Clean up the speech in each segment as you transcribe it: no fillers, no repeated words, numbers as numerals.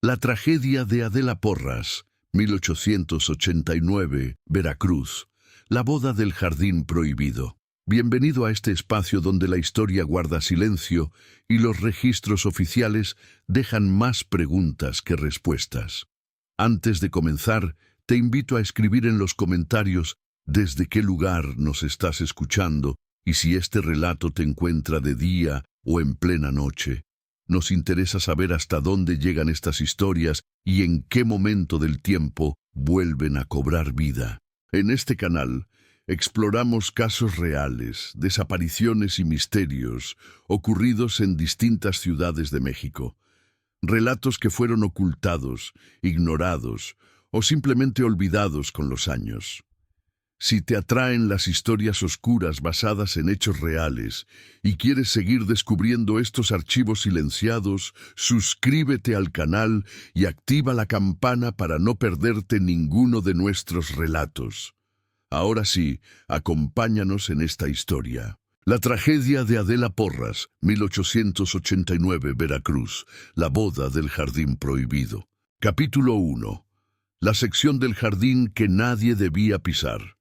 La tragedia de Adela Porras, 1889, Veracruz. La boda del jardín prohibido. Bienvenido a este espacio donde la historia guarda silencio y los registros oficiales dejan más preguntas que respuestas. Antes de comenzar, te invito a escribir en los comentarios desde qué lugar nos estás escuchando y si este relato te encuentra de día o en plena noche. Nos interesa saber hasta dónde llegan estas historias y en qué momento del tiempo vuelven a cobrar vida. En este canal exploramos casos reales, desapariciones y misterios ocurridos en distintas ciudades de México. Relatos que fueron ocultados, ignorados o simplemente olvidados con los años. Si te atraen las historias oscuras basadas en hechos reales y quieres seguir descubriendo estos archivos silenciados, suscríbete al canal y activa la campana para no perderte ninguno de nuestros relatos. Ahora sí, acompáñanos en esta historia. La tragedia de Adela Porras, 1889, Veracruz. La boda del jardín prohibido. Capítulo 1. La sección del jardín que nadie debía pisar.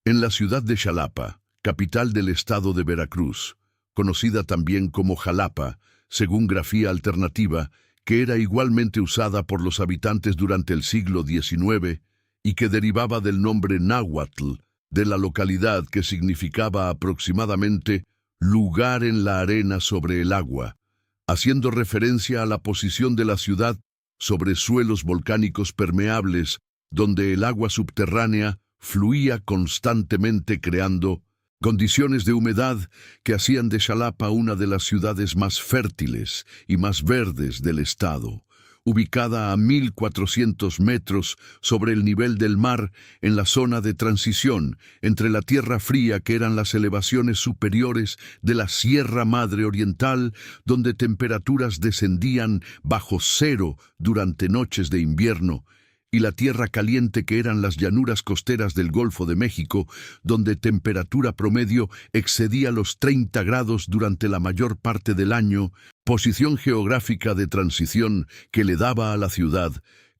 En la ciudad de Xalapa, capital del estado de Veracruz, conocida también como Jalapa, según grafía alternativa, que era igualmente usada por los habitantes durante el siglo XIX y que derivaba del nombre náhuatl de la localidad, que significaba aproximadamente lugar en la arena sobre el agua, haciendo referencia a la posición de la ciudad sobre suelos volcánicos permeables, donde el agua subterránea fluía constantemente, creando condiciones de humedad que hacían de Xalapa una de las ciudades más fértiles y más verdes del estado, ubicada a 1.400 metros sobre el nivel del mar en la zona de transición entre la Tierra Fría, que eran las elevaciones superiores de la Sierra Madre Oriental, donde temperaturas descendían bajo cero durante noches de invierno, y la Tierra Caliente, que eran las llanuras costeras del Golfo de México, donde temperatura promedio excedía los 30 grados durante la mayor parte del año, posición geográfica de transición que le daba a la ciudad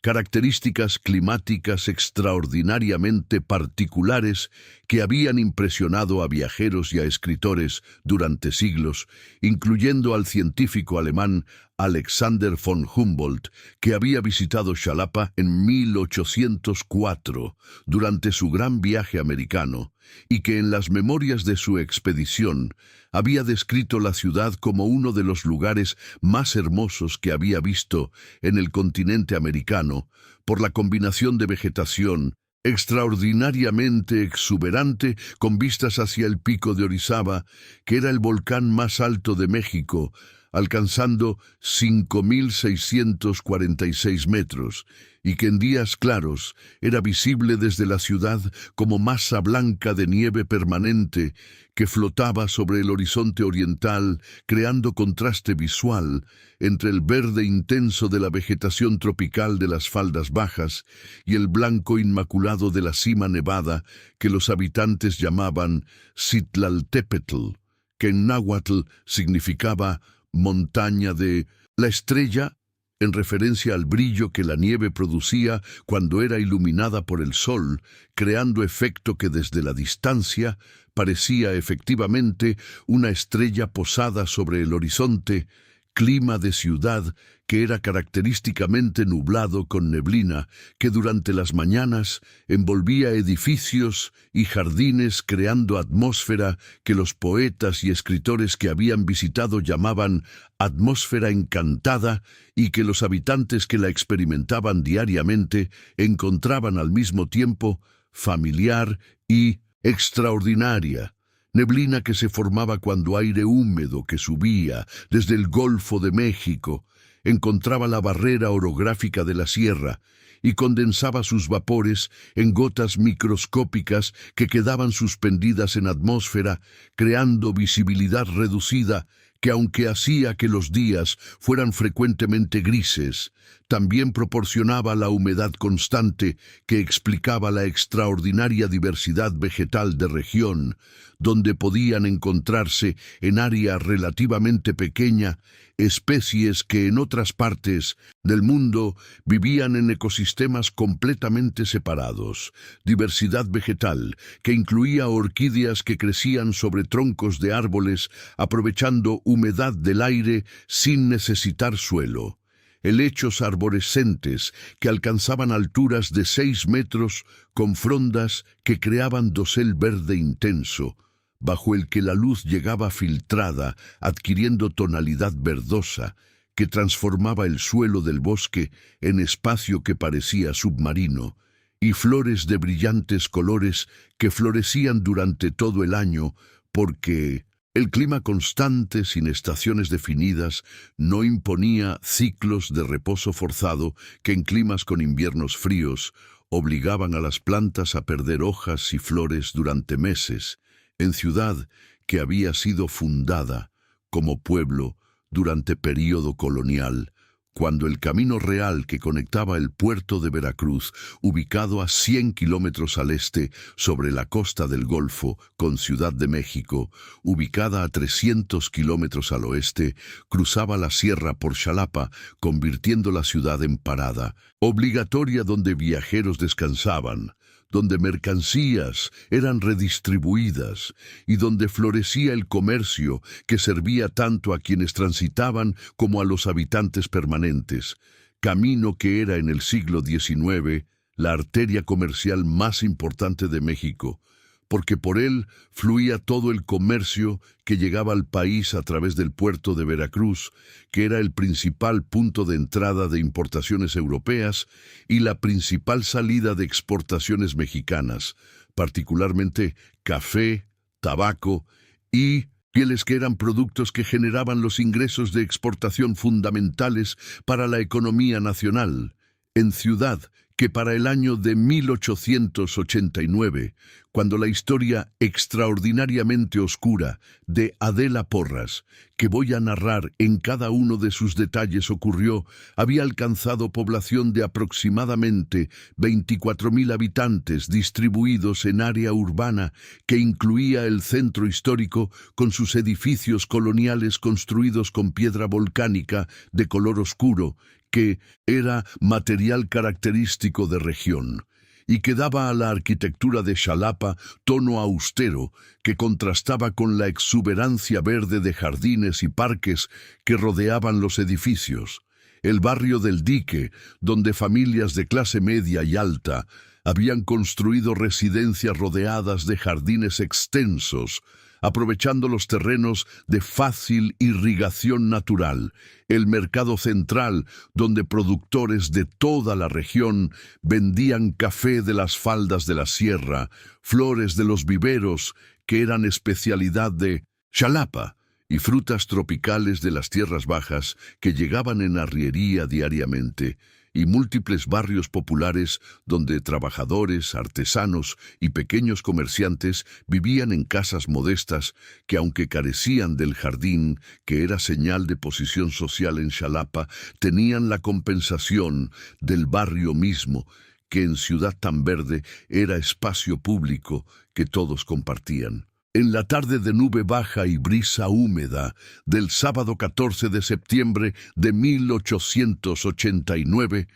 características climáticas extraordinariamente particulares que habían impresionado a viajeros y a escritores durante siglos, incluyendo al científico alemán Alexander von Humboldt, que había visitado Xalapa en 1804 durante su gran viaje americano, y que en las memorias de su expedición había descrito la ciudad como uno de los lugares más hermosos que había visto en el continente americano, por la combinación de vegetación extraordinariamente exuberante con vistas hacia el pico de Orizaba, que era el volcán más alto de México, alcanzando 5.646 metros, y que en días claros era visible desde la ciudad como masa blanca de nieve permanente que flotaba sobre el horizonte oriental, creando contraste visual entre el verde intenso de la vegetación tropical de las faldas bajas y el blanco inmaculado de la cima nevada que los habitantes llamaban Citlaltépetl, que en náhuatl significaba montaña de la estrella, en referencia al brillo que la nieve producía cuando era iluminada por el sol, creando efecto que desde la distancia parecía efectivamente una estrella posada sobre el horizonte. Clima de ciudad que era característicamente nublado con neblina que durante las mañanas envolvía edificios y jardines, creando atmósfera que los poetas y escritores que habían visitado llamaban atmósfera encantada, y que los habitantes que la experimentaban diariamente encontraban al mismo tiempo familiar y extraordinaria. Neblina que se formaba cuando aire húmedo que subía desde el Golfo de México encontraba la barrera orográfica de la sierra y condensaba sus vapores en gotas microscópicas que quedaban suspendidas en atmósfera, creando visibilidad reducida que, aunque hacía que los días fueran frecuentemente grises, también proporcionaba la humedad constante que explicaba la extraordinaria diversidad vegetal de región, donde podían encontrarse en área relativamente pequeña especies que en otras partes del mundo vivían en ecosistemas completamente separados, diversidad vegetal que incluía orquídeas que crecían sobre troncos de árboles aprovechando humedad del aire sin necesitar suelo. Helechos arborescentes que alcanzaban alturas de 6 metros con frondas que creaban dosel verde intenso, bajo el que la luz llegaba filtrada, adquiriendo tonalidad verdosa, que transformaba el suelo del bosque en espacio que parecía submarino, y flores de brillantes colores que florecían durante todo el año, porque el clima constante, sin estaciones definidas, no imponía ciclos de reposo forzado que en climas con inviernos fríos obligaban a las plantas a perder hojas y flores durante meses, en ciudad que había sido fundada como pueblo durante período colonial, cuando el camino real que conectaba el puerto de Veracruz, ubicado a 100 kilómetros al este sobre la costa del Golfo, con Ciudad de México, ubicada a 300 kilómetros al oeste, cruzaba la sierra por Xalapa, convirtiendo la ciudad en parada, obligatoria donde viajeros descansaban, donde mercancías eran redistribuidas y donde florecía el comercio que servía tanto a quienes transitaban como a los habitantes permanentes, camino que era en el siglo XIX la arteria comercial más importante de México, porque por él fluía todo el comercio que llegaba al país a través del puerto de Veracruz, que era el principal punto de entrada de importaciones europeas y la principal salida de exportaciones mexicanas, particularmente café, tabaco y pieles, que eran productos que generaban los ingresos de exportación fundamentales para la economía nacional. En ciudad que para el año de 1889, cuando la historia extraordinariamente oscura de Adela Porras, que voy a narrar en cada uno de sus detalles, ocurrió, había alcanzado población de aproximadamente 24.000 habitantes distribuidos en área urbana que incluía el centro histórico con sus edificios coloniales construidos con piedra volcánica de color oscuro, que era material característico de región, y que daba a la arquitectura de Xalapa tono austero que contrastaba con la exuberancia verde de jardines y parques que rodeaban los edificios. El barrio del Dique, donde familias de clase media y alta habían construido residencias rodeadas de jardines extensos, aprovechando los terrenos de fácil irrigación natural, el mercado central, donde productores de toda la región vendían café de las faldas de la sierra, flores de los viveros, que eran especialidad de Xalapa, y frutas tropicales de las tierras bajas que llegaban en arriería diariamente, y múltiples barrios populares donde trabajadores, artesanos y pequeños comerciantes vivían en casas modestas que, aunque carecían del jardín, que era señal de posición social en Xalapa, tenían la compensación del barrio mismo, que en ciudad tan verde era espacio público que todos compartían. En la tarde de nube baja y brisa húmeda del sábado 14 de septiembre de 1889,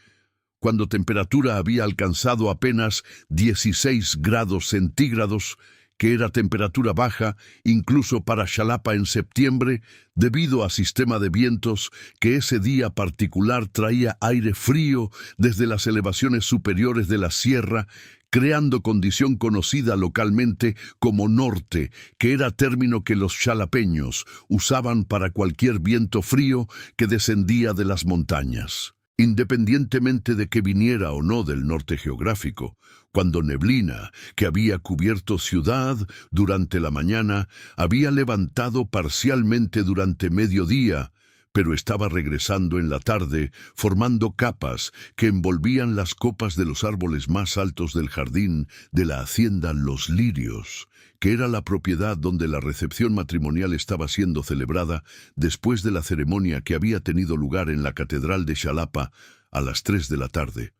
cuando temperatura había alcanzado apenas 16 grados centígrados, que era temperatura baja incluso para Xalapa en septiembre, debido a sistema de vientos que ese día particular traía aire frío desde las elevaciones superiores de la sierra, creando condición conocida localmente como norte, que era término que los xalapeños usaban para cualquier viento frío que descendía de las montañas. Independientemente de que viniera o no del norte geográfico, cuando neblina, que había cubierto ciudad durante la mañana, había levantado parcialmente durante mediodía, pero estaba regresando en la tarde, formando capas que envolvían las copas de los árboles más altos del jardín de la hacienda Los Lirios, que era la propiedad donde la recepción matrimonial estaba siendo celebrada después de la ceremonia que había tenido lugar en la Catedral de Xalapa a las 3 de la tarde.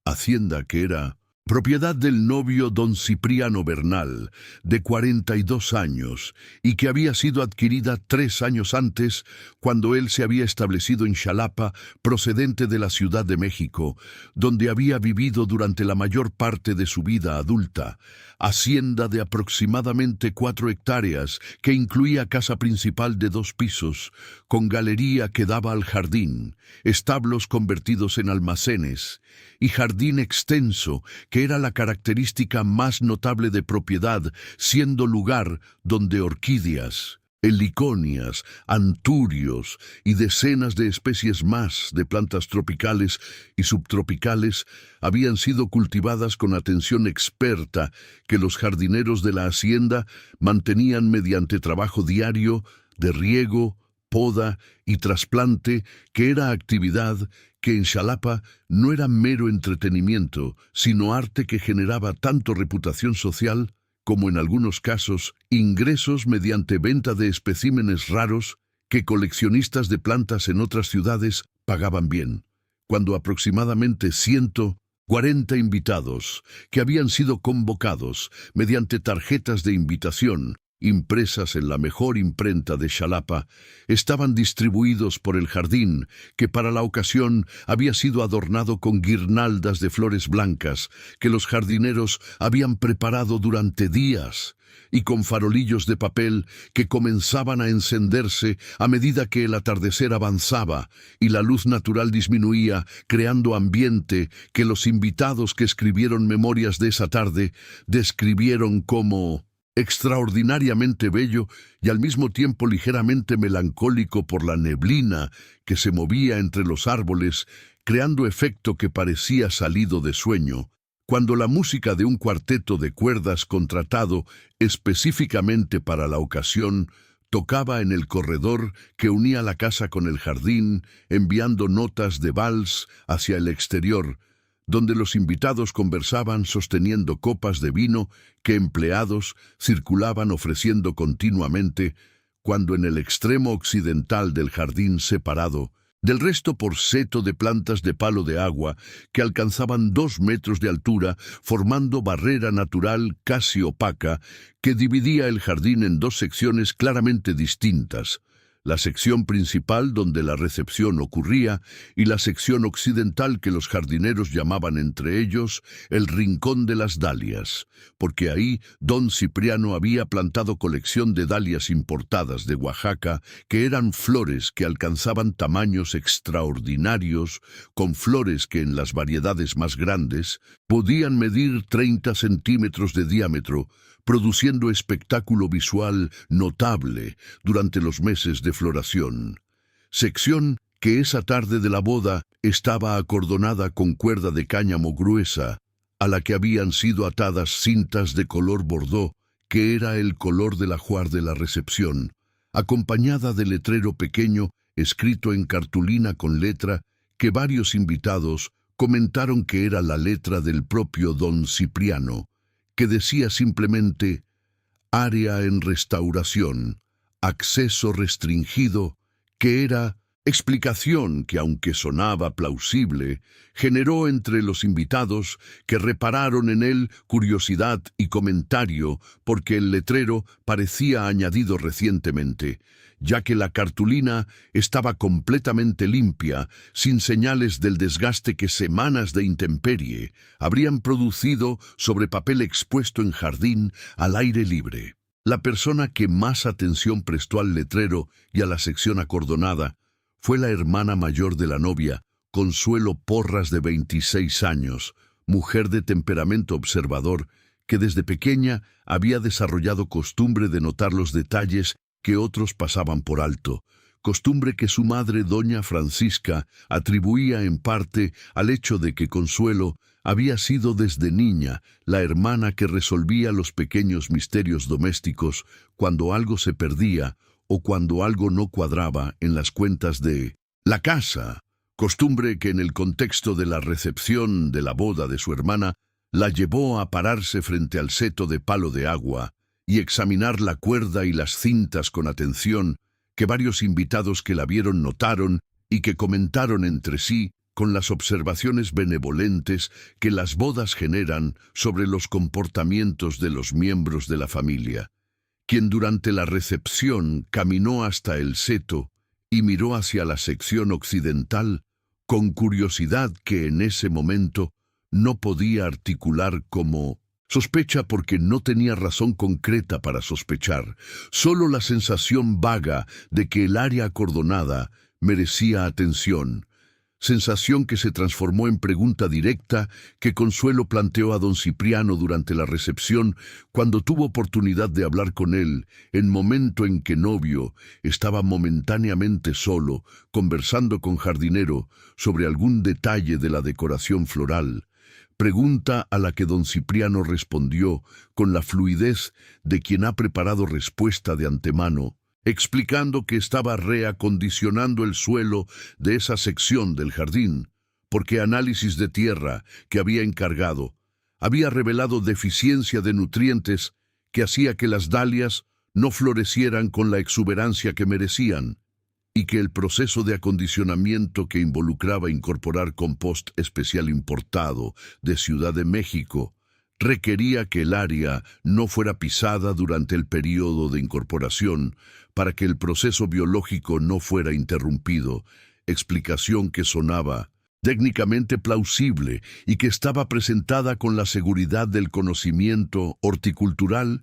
Hacienda que era propiedad del novio don Cipriano Bernal, de 42 años, y que había sido adquirida 3 años antes, cuando él se había establecido en Xalapa, procedente de la Ciudad de México, donde había vivido durante la mayor parte de su vida adulta. Hacienda de aproximadamente 4 hectáreas, que incluía casa principal de 2 pisos, con galería que daba al jardín, establos convertidos en almacenes, y jardín extenso, que era la característica más notable de propiedad, siendo lugar donde orquídeas, heliconias, anturios y decenas de especies más de plantas tropicales y subtropicales habían sido cultivadas con atención experta que los jardineros de la hacienda mantenían mediante trabajo diario de riego, poda y trasplante, que era actividad que en Xalapa no era mero entretenimiento, sino arte que generaba tanto reputación social como en algunos casos ingresos mediante venta de especímenes raros que coleccionistas de plantas en otras ciudades pagaban bien. Cuando aproximadamente 140 invitados, que habían sido convocados mediante tarjetas de invitación, impresas en la mejor imprenta de Xalapa, estaban distribuidos por el jardín, que para la ocasión había sido adornado con guirnaldas de flores blancas que los jardineros habían preparado durante días, y con farolillos de papel que comenzaban a encenderse a medida que el atardecer avanzaba y la luz natural disminuía, creando ambiente que los invitados que escribieron memorias de esa tarde describieron como extraordinariamente bello y al mismo tiempo ligeramente melancólico por la neblina que se movía entre los árboles, creando efecto que parecía salido de sueño, cuando la música de un cuarteto de cuerdas contratado específicamente para la ocasión tocaba en el corredor que unía la casa con el jardín, enviando notas de vals hacia el exterior, donde los invitados conversaban sosteniendo copas de vino que empleados circulaban ofreciendo continuamente, cuando en el extremo occidental del jardín separado del resto por seto de plantas de palo de agua que alcanzaban 2 metros de altura, formando barrera natural casi opaca que dividía el jardín en 2 secciones claramente distintas: la sección principal donde la recepción ocurría y la sección occidental que los jardineros llamaban entre ellos el Rincón de las Dalias, porque ahí don Cipriano había plantado colección de dalias importadas de Oaxaca, que eran flores que alcanzaban tamaños extraordinarios, con flores que en las variedades más grandes podían medir 30 centímetros de diámetro, produciendo espectáculo visual notable durante los meses de floración. Sección que esa tarde de la boda estaba acordonada con cuerda de cáñamo gruesa, a la que habían sido atadas cintas de color bordó, que era el color del ajuar de la recepción, acompañada de letrero pequeño escrito en cartulina con letra que varios invitados comentaron que era la letra del propio don Cipriano, que decía simplemente: área en restauración, acceso restringido, que era explicación que, aunque sonaba plausible, generó entre los invitados, que repararon en él, curiosidad y comentario, porque el letrero parecía añadido recientemente, ya que la cartulina estaba completamente limpia, sin señales del desgaste que semanas de intemperie habrían producido sobre papel expuesto en jardín al aire libre. La persona que más atención prestó al letrero y a la sección acordonada fue la hermana mayor de la novia, Consuelo Porras, de 26 años, mujer de temperamento observador, que desde pequeña había desarrollado costumbre de notar los detalles que otros pasaban por alto, costumbre que su madre, doña Francisca, atribuía en parte al hecho de que Consuelo había sido desde niña la hermana que resolvía los pequeños misterios domésticos cuando algo se perdía o cuando algo no cuadraba en las cuentas de la casa, costumbre que en el contexto de la recepción de la boda de su hermana la llevó a pararse frente al seto de palo de agua y examinar la cuerda y las cintas con atención, que varios invitados que la vieron notaron y que comentaron entre sí con las observaciones benevolentes que las bodas generan sobre los comportamientos de los miembros de la familia, quien durante la recepción caminó hasta el seto y miró hacia la sección occidental con curiosidad que en ese momento no podía articular como sospecha porque no tenía razón concreta para sospechar, solo la sensación vaga de que el área acordonada merecía atención, sensación que se transformó en pregunta directa que Consuelo planteó a don Cipriano durante la recepción cuando tuvo oportunidad de hablar con él, en momento en que Novio estaba momentáneamente solo, conversando con Jardinero sobre algún detalle de la decoración floral. Pregunta a la que don Cipriano respondió con la fluidez de quien ha preparado respuesta de antemano, explicando que estaba reacondicionando el suelo de esa sección del jardín, porque análisis de tierra que había encargado había revelado deficiencia de nutrientes que hacía que las dalias no florecieran con la exuberancia que merecían, y que el proceso de acondicionamiento que involucraba incorporar compost especial importado de Ciudad de México requería que el área no fuera pisada durante el período de incorporación para que el proceso biológico no fuera interrumpido, explicación que sonaba técnicamente plausible y que estaba presentada con la seguridad del conocimiento horticultural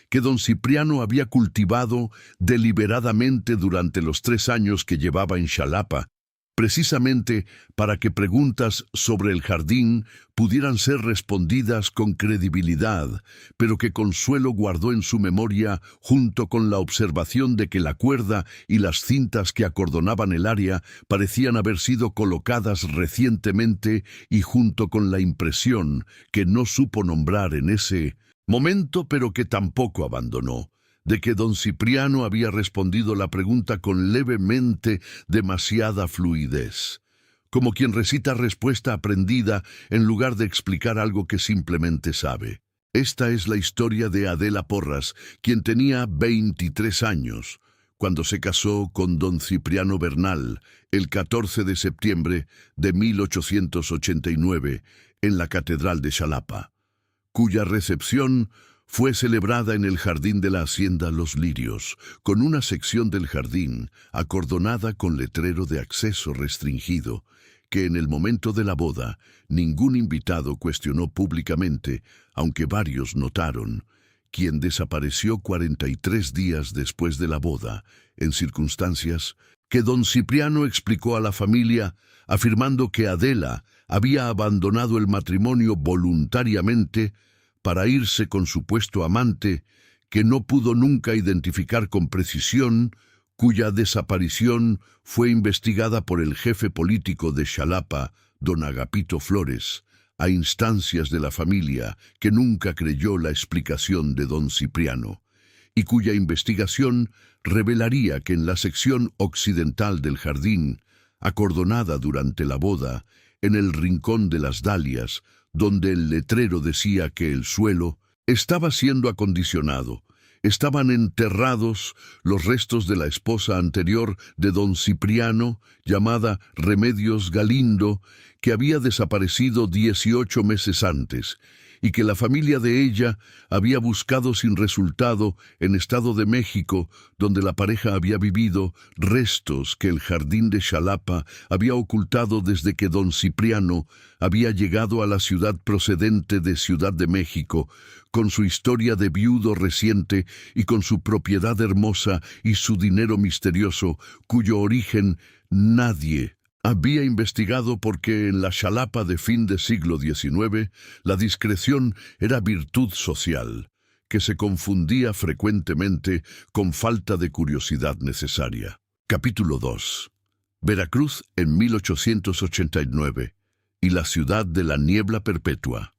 que don Cipriano había cultivado deliberadamente durante los 3 años que llevaba en Xalapa, precisamente para que preguntas sobre el jardín pudieran ser respondidas con credibilidad, pero que Consuelo guardó en su memoria junto con la observación de que la cuerda y las cintas que acordonaban el área parecían haber sido colocadas recientemente y junto con la impresión que no supo nombrar en ese momento, pero que tampoco abandonó, de que don Cipriano había respondido la pregunta con levemente demasiada fluidez, como quien recita respuesta aprendida en lugar de explicar algo que simplemente sabe. Esta es la historia de Adela Porras, quien tenía 23 años, cuando se casó con don Cipriano Bernal el 14 de septiembre de 1889 en la Catedral de Xalapa, cuya recepción fue celebrada en el jardín de la Hacienda Los Lirios, con una sección del jardín acordonada con letrero de acceso restringido, que en el momento de la boda ningún invitado cuestionó públicamente, aunque varios notaron, quien desapareció 43 días después de la boda, en circunstancias que don Cipriano explicó a la familia, afirmando que Adela había abandonado el matrimonio voluntariamente para irse con su supuesto amante, que no pudo nunca identificar con precisión, cuya desaparición fue investigada por el jefe político de Xalapa, don Agapito Flores, a instancias de la familia, que nunca creyó la explicación de don Cipriano, y cuya investigación revelaría que en la sección occidental del jardín, acordonada durante la boda, en el rincón de las dalias, donde el letrero decía que el suelo estaba siendo acondicionado, estaban enterrados los restos de la esposa anterior de don Cipriano, llamada Remedios Galindo, que había desaparecido 18 meses antes, y que la familia de ella había buscado sin resultado en Estado de México, donde la pareja había vivido, restos que el jardín de Xalapa había ocultado desde que don Cipriano había llegado a la ciudad procedente de Ciudad de México, con su historia de viudo reciente y con su propiedad hermosa y su dinero misterioso, cuyo origen nadie había investigado, porque en la Xalapa de fin de siglo XIX la discreción era virtud social, que se confundía frecuentemente con falta de curiosidad necesaria. Capítulo 2. Veracruz en 1889 y la ciudad de la niebla perpetua.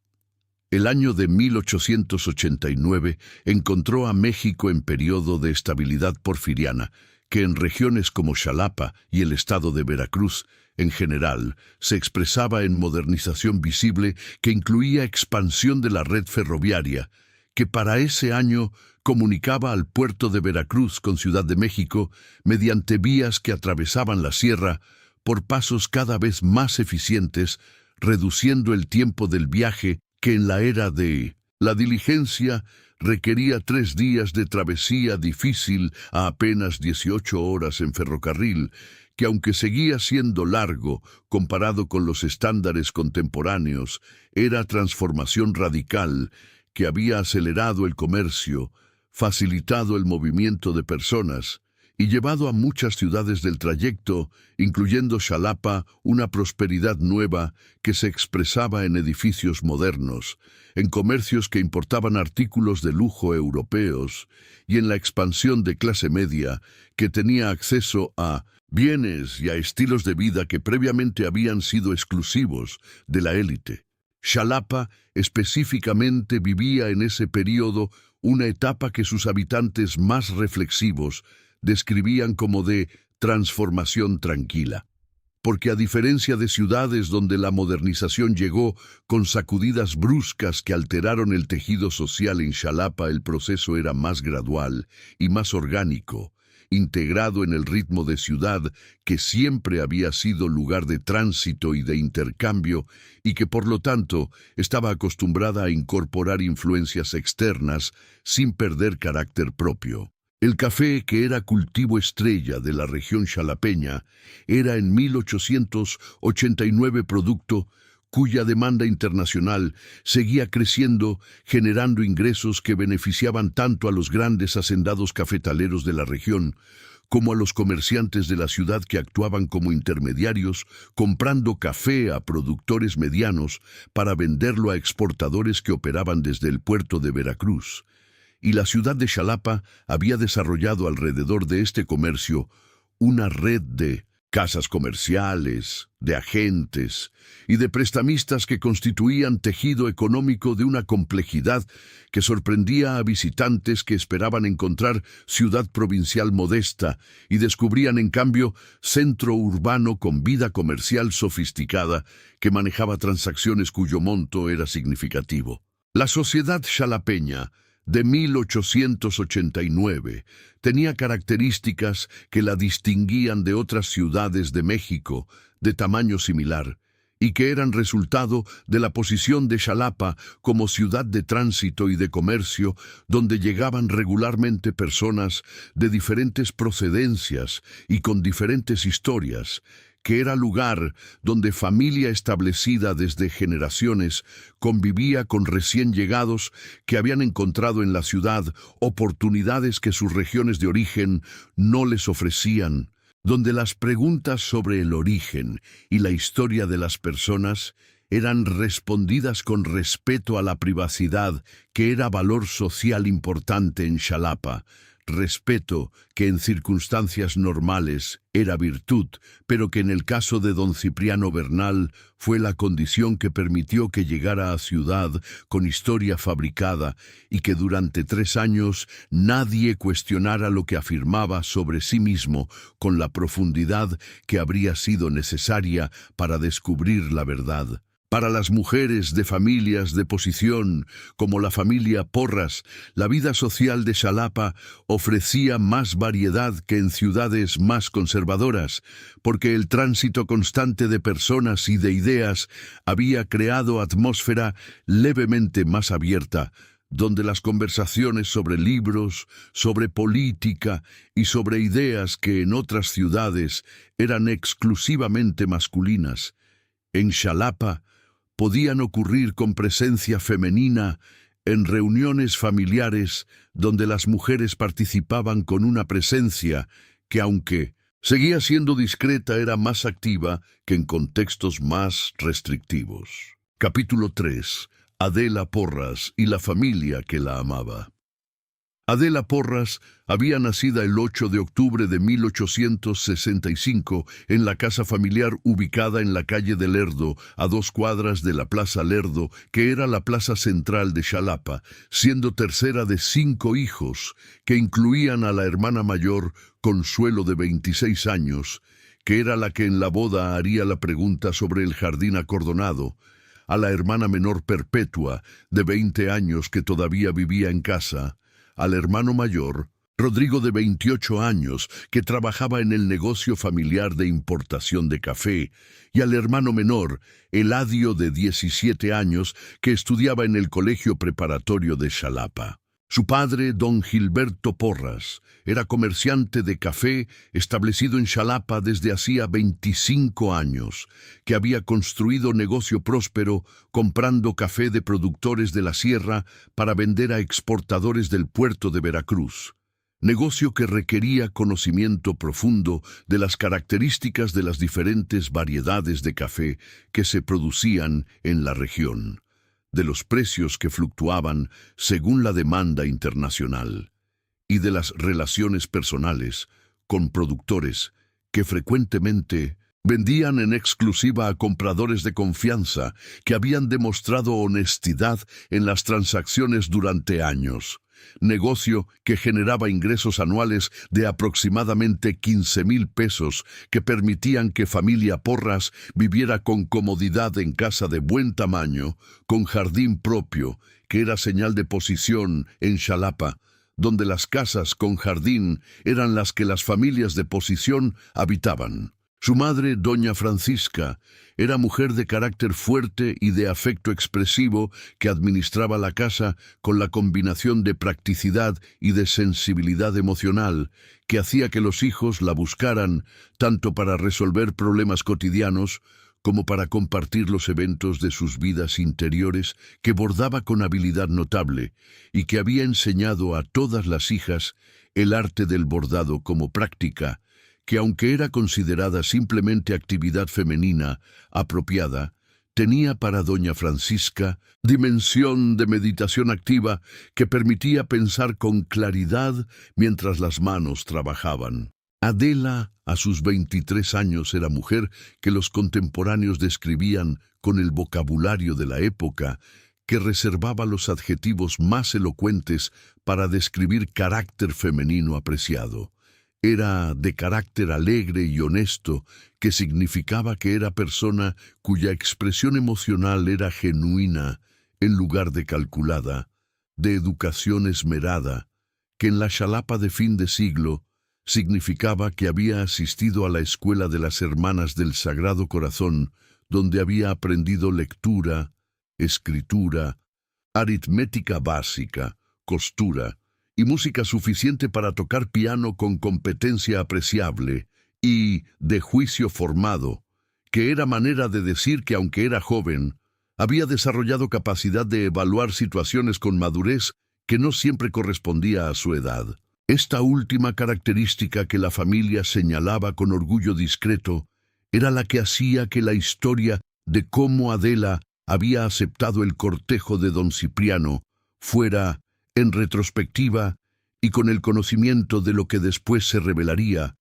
El año de 1889 encontró a México en periodo de estabilidad porfiriana, que en regiones como Xalapa y el estado de Veracruz, en general, se expresaba en modernización visible que incluía expansión de la red ferroviaria, que para ese año comunicaba al puerto de Veracruz con Ciudad de México mediante vías que atravesaban la sierra, por pasos cada vez más eficientes, reduciendo el tiempo del viaje que en la era de la diligencia requería 3 días de travesía difícil a apenas 18 horas en ferrocarril, que aunque seguía siendo largo comparado con los estándares contemporáneos, era transformación radical que había acelerado el comercio, facilitado el movimiento de personas y llevado a muchas ciudades del trayecto, incluyendo Xalapa, una prosperidad nueva que se expresaba en edificios modernos, en comercios que importaban artículos de lujo europeos y en la expansión de clase media que tenía acceso a bienes y a estilos de vida que previamente habían sido exclusivos de la élite. Xalapa específicamente vivía en ese período una etapa que sus habitantes más reflexivos describían como de transformación tranquila. Porque a diferencia de ciudades donde la modernización llegó con sacudidas bruscas que alteraron el tejido social, en Xalapa el proceso era más gradual y más orgánico, integrado en el ritmo de ciudad que siempre había sido lugar de tránsito y de intercambio y que por lo tanto estaba acostumbrada a incorporar influencias externas sin perder carácter propio. El café, que era cultivo estrella de la región xalapeña, era en 1889 producto cuya demanda internacional seguía creciendo, generando ingresos que beneficiaban tanto a los grandes hacendados cafetaleros de la región como a los comerciantes de la ciudad que actuaban como intermediarios, comprando café a productores medianos para venderlo a exportadores que operaban desde el puerto de Veracruz. Y la ciudad de Xalapa había desarrollado alrededor de este comercio una red de casas comerciales, de agentes y de prestamistas que constituían tejido económico de una complejidad que sorprendía a visitantes que esperaban encontrar ciudad provincial modesta y descubrían en cambio centro urbano con vida comercial sofisticada que manejaba transacciones cuyo monto era significativo. La sociedad xalapeña de 1889 tenía características que la distinguían de otras ciudades de México de tamaño similar y que eran resultado de la posición de Xalapa como ciudad de tránsito y de comercio donde llegaban regularmente personas de diferentes procedencias y con diferentes historias, que era lugar donde familia establecida desde generaciones convivía con recién llegados que habían encontrado en la ciudad oportunidades que sus regiones de origen no les ofrecían, donde las preguntas sobre el origen y la historia de las personas eran respondidas con respeto a la privacidad, que era valor social importante en Xalapa, respeto que en circunstancias normales era virtud, pero que en el caso de don Cipriano Bernal fue la condición que permitió que llegara a ciudad con historia fabricada y que durante 3 años nadie cuestionara lo que afirmaba sobre sí mismo con la profundidad que habría sido necesaria para descubrir la verdad. Para las mujeres de familias de posición, como la familia Porras, la vida social de Xalapa ofrecía más variedad que en ciudades más conservadoras, porque el tránsito constante de personas y de ideas había creado atmósfera levemente más abierta, donde las conversaciones sobre libros, sobre política y sobre ideas que en otras ciudades eran exclusivamente masculinas, en Xalapa podían ocurrir con presencia femenina en reuniones familiares donde las mujeres participaban con una presencia que, aunque seguía siendo discreta, era más activa que en contextos más restrictivos. Capítulo 3. Adela Porras y la familia que la amaba. Adela Porras había nacido el 8 de octubre de 1865 en la casa familiar ubicada en la calle de Lerdo, a 2 cuadras de la Plaza Lerdo, que era la plaza central de Xalapa, siendo tercera de 5 hijos, que incluían a la hermana mayor, Consuelo, de 26 años, que era la que en la boda haría la pregunta sobre el jardín acordonado, a la hermana menor Perpetua, de 20 años, que todavía vivía en casa, al hermano mayor, Rodrigo, de 28 años, que trabajaba en el negocio familiar de importación de café, y al hermano menor, Eladio, de 17 años, que estudiaba en el colegio preparatorio de Xalapa. Su padre, don Gilberto Porras, era comerciante de café establecido en Xalapa desde hacía 25 años, que había construido negocio próspero comprando café de productores de la sierra para vender a exportadores del puerto de Veracruz. Negocio que requería conocimiento profundo de las características de las diferentes variedades de café que se producían en la región, de los precios que fluctuaban según la demanda internacional y de las relaciones personales con productores que frecuentemente vendían en exclusiva a compradores de confianza que habían demostrado honestidad en las transacciones durante años. Negocio que generaba ingresos anuales de aproximadamente 15,000 pesos que permitían que familia Porras viviera con comodidad en casa de buen tamaño, con jardín propio, que era señal de posición en Xalapa, donde las casas con jardín eran las que las familias de posición habitaban. Su madre, doña Francisca, era mujer de carácter fuerte y de afecto expresivo que administraba la casa con la combinación de practicidad y de sensibilidad emocional que hacía que los hijos la buscaran tanto para resolver problemas cotidianos como para compartir los eventos de sus vidas interiores, que bordaba con habilidad notable y que había enseñado a todas las hijas el arte del bordado como práctica, que aunque era considerada simplemente actividad femenina apropiada, tenía para doña Francisca dimensión de meditación activa que permitía pensar con claridad mientras las manos trabajaban. Adela, a sus 23 años, era mujer que los contemporáneos describían con el vocabulario de la época, que reservaba los adjetivos más elocuentes para describir carácter femenino apreciado. Era de carácter alegre y honesto, que significaba que era persona cuya expresión emocional era genuina en lugar de calculada, de educación esmerada, que en la Xalapa de fin de siglo significaba que había asistido a la escuela de las Hermanas del Sagrado Corazón, donde había aprendido lectura, escritura, aritmética básica, costura y música suficiente para tocar piano con competencia apreciable y de juicio formado, que era manera de decir que aunque era joven, había desarrollado capacidad de evaluar situaciones con madurez que no siempre correspondía a su edad. Esta última característica que la familia señalaba con orgullo discreto era la que hacía que la historia de cómo Adela había aceptado el cortejo de don Cipriano fuera, en retrospectiva y con el conocimiento de lo que después se revelaría,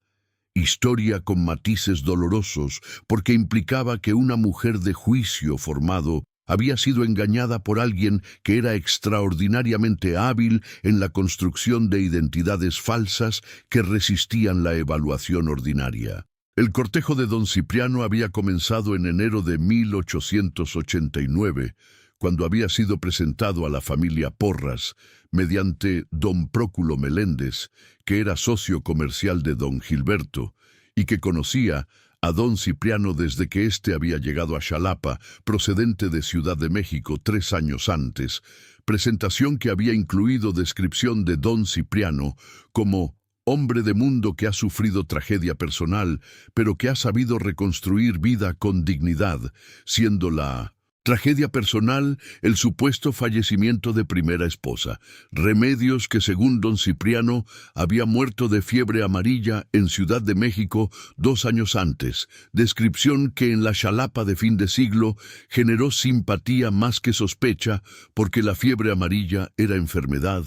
historia con matices dolorosos, porque implicaba que una mujer de juicio formado había sido engañada por alguien que era extraordinariamente hábil en la construcción de identidades falsas que resistían la evaluación ordinaria. El cortejo de don Cipriano había comenzado en enero de 1889, cuando había sido presentado a la familia Porras mediante don Próculo Meléndez, que era socio comercial de don Gilberto, y que conocía a don Cipriano desde que éste había llegado a Xalapa, procedente de Ciudad de México 3 años antes, presentación que había incluido descripción de don Cipriano como hombre de mundo que ha sufrido tragedia personal, pero que ha sabido reconstruir vida con dignidad, siendo la tragedia personal el supuesto fallecimiento de primera esposa, Remedios, que según don Cipriano había muerto de fiebre amarilla en Ciudad de México 2 años antes, descripción que en la Xalapa de fin de siglo generó simpatía más que sospecha, porque la fiebre amarilla era enfermedad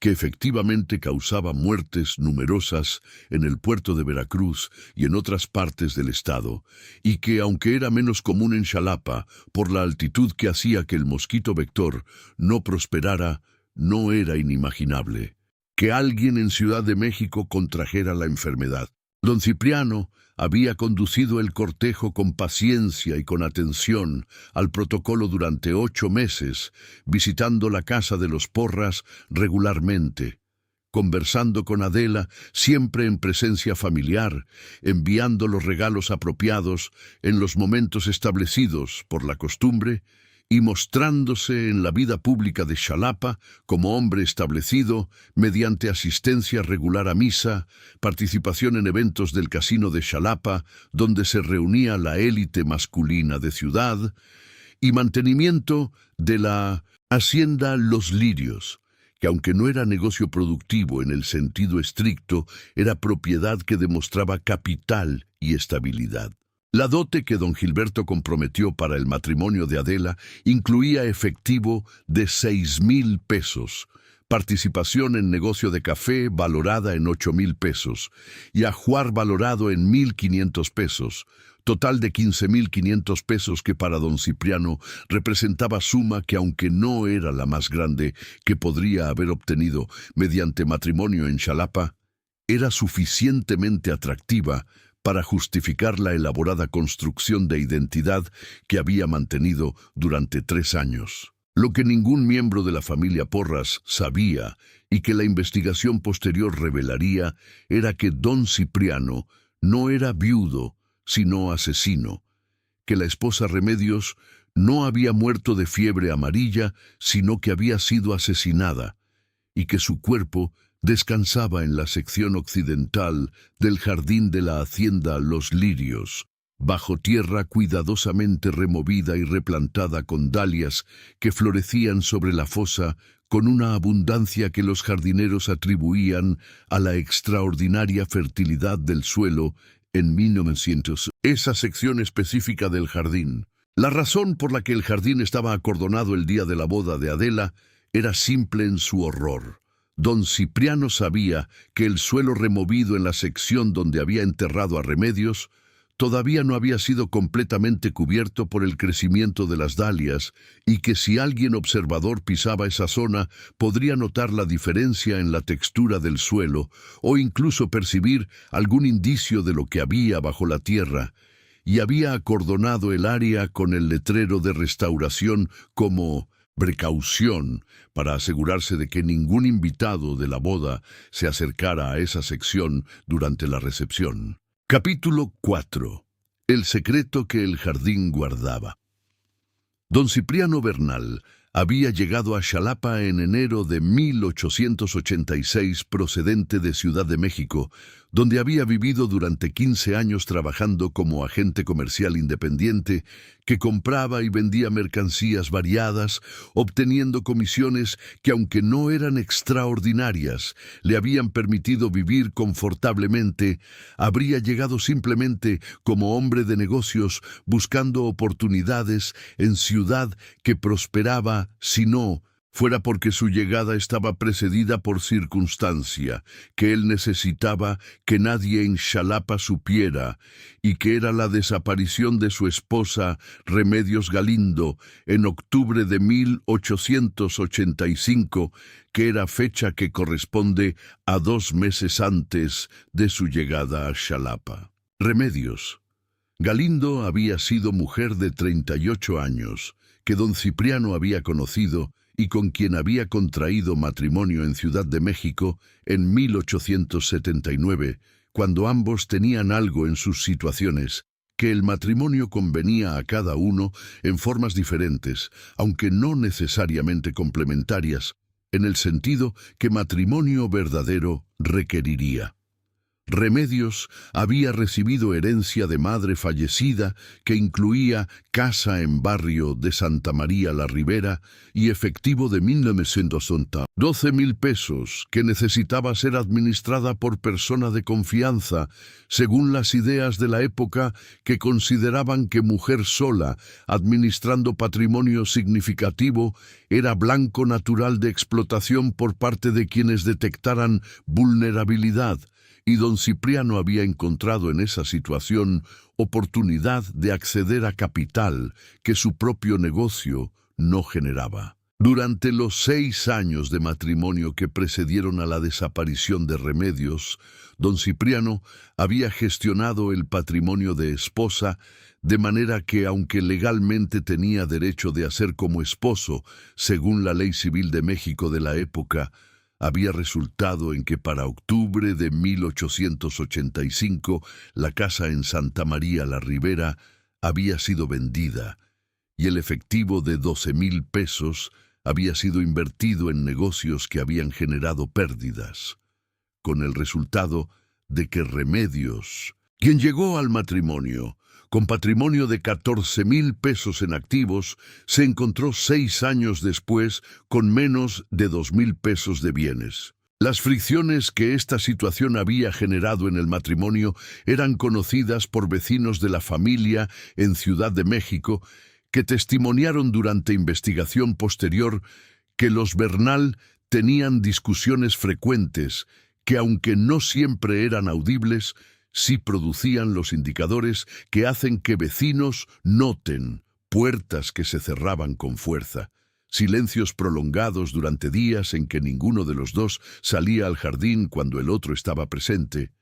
que efectivamente causaba muertes numerosas en el puerto de Veracruz y en otras partes del estado, y que, aunque era menos común en Xalapa, por la altitud que hacía que el mosquito vector no prosperara, no era inimaginable que alguien en Ciudad de México contrajera la enfermedad. Don Cipriano había conducido el cortejo con paciencia y con atención al protocolo durante 8 meses, visitando la casa de los Porras regularmente, conversando con Adela, siempre en presencia familiar, enviando los regalos apropiados en los momentos establecidos por la costumbre, y mostrándose en la vida pública de Xalapa como hombre establecido mediante asistencia regular a misa, participación en eventos del Casino de Xalapa, donde se reunía la élite masculina de ciudad, y mantenimiento de la Hacienda Los Lirios, que aunque no era negocio productivo en el sentido estricto, era propiedad que demostraba capital y estabilidad. La dote que don Gilberto comprometió para el matrimonio de Adela incluía efectivo de 6,000 pesos, participación en negocio de café valorada en 8,000 pesos y ajuar valorado en 1,500 pesos, total de 15,500 pesos que para don Cipriano representaba suma que, aunque no era la más grande que podría haber obtenido mediante matrimonio en Xalapa, era suficientemente atractiva para justificar la elaborada construcción de identidad que había mantenido durante 3 años. Lo que ningún miembro de la familia Porras sabía y que la investigación posterior revelaría era que don Cipriano no era viudo, sino asesino, que la esposa Remedios no había muerto de fiebre amarilla, sino que había sido asesinada, y que su cuerpo descansaba en la sección occidental del jardín de la hacienda Los Lirios, bajo tierra cuidadosamente removida y replantada con dalias que florecían sobre la fosa con una abundancia que los jardineros atribuían a la extraordinaria fertilidad del suelo en 1900. Esa sección específica del jardín. La razón por la que el jardín estaba acordonado el día de la boda de Adela era simple en su horror. Don Cipriano sabía que el suelo removido en la sección donde había enterrado a Remedios todavía no había sido completamente cubierto por el crecimiento de las dalias y que si alguien observador pisaba esa zona podría notar la diferencia en la textura del suelo o incluso percibir algún indicio de lo que había bajo la tierra, y había acordonado el área con el letrero de restauración como precaución para asegurarse de que ningún invitado de la boda se acercara a esa sección durante la recepción. Capítulo 4. El secreto que el jardín guardaba. Don Cipriano Bernal había llegado a Xalapa en enero de 1886 procedente de Ciudad de México, donde había vivido durante 15 años trabajando como agente comercial independiente que compraba y vendía mercancías variadas, obteniendo comisiones que, aunque no eran extraordinarias, le habían permitido vivir confortablemente. Habría llegado simplemente como hombre de negocios buscando oportunidades en ciudad que prosperaba, si no fuera porque su llegada estaba precedida por circunstancia, que él necesitaba que nadie en Xalapa supiera, y que era la desaparición de su esposa Remedios Galindo en octubre de 1885, que era fecha que corresponde a 2 meses antes de su llegada a Xalapa. Remedios Galindo había sido mujer de 38 años, que don Cipriano había conocido y con quien había contraído matrimonio en Ciudad de México en 1879, cuando ambos tenían algo en sus situaciones, que el matrimonio convenía a cada uno en formas diferentes, aunque no necesariamente complementarias, en el sentido que matrimonio verdadero requeriría. Remedios había recibido herencia de madre fallecida que incluía casa en barrio de Santa María la Ribera y efectivo de 1980, 12,000 pesos que necesitaba ser administrada por persona de confianza, según las ideas de la época que consideraban que mujer sola, administrando patrimonio significativo, era blanco natural de explotación por parte de quienes detectaran vulnerabilidad, y don Cipriano había encontrado en esa situación oportunidad de acceder a capital que su propio negocio no generaba. Durante los 6 años de matrimonio que precedieron a la desaparición de Remedios, don Cipriano había gestionado el patrimonio de esposa de manera que, aunque legalmente tenía derecho de hacer como esposo, según la ley civil de México de la época, había resultado en que para octubre de 1885 la casa en Santa María la Ribera había sido vendida y el efectivo de 12,000 pesos había sido invertido en negocios que habían generado pérdidas, con el resultado de que Remedios, quien llegó al matrimonio con patrimonio de 14,000 pesos en activos, se encontró 6 años después con menos de 2,000 pesos de bienes. Las fricciones que esta situación había generado en el matrimonio eran conocidas por vecinos de la familia en Ciudad de México, que testimoniaron durante investigación posterior que los Bernal tenían discusiones frecuentes que, aunque no siempre eran audibles, sí producían los indicadores que hacen que vecinos noten puertas que se cerraban con fuerza, silencios prolongados durante días en que ninguno de los dos salía al jardín cuando el otro estaba presente,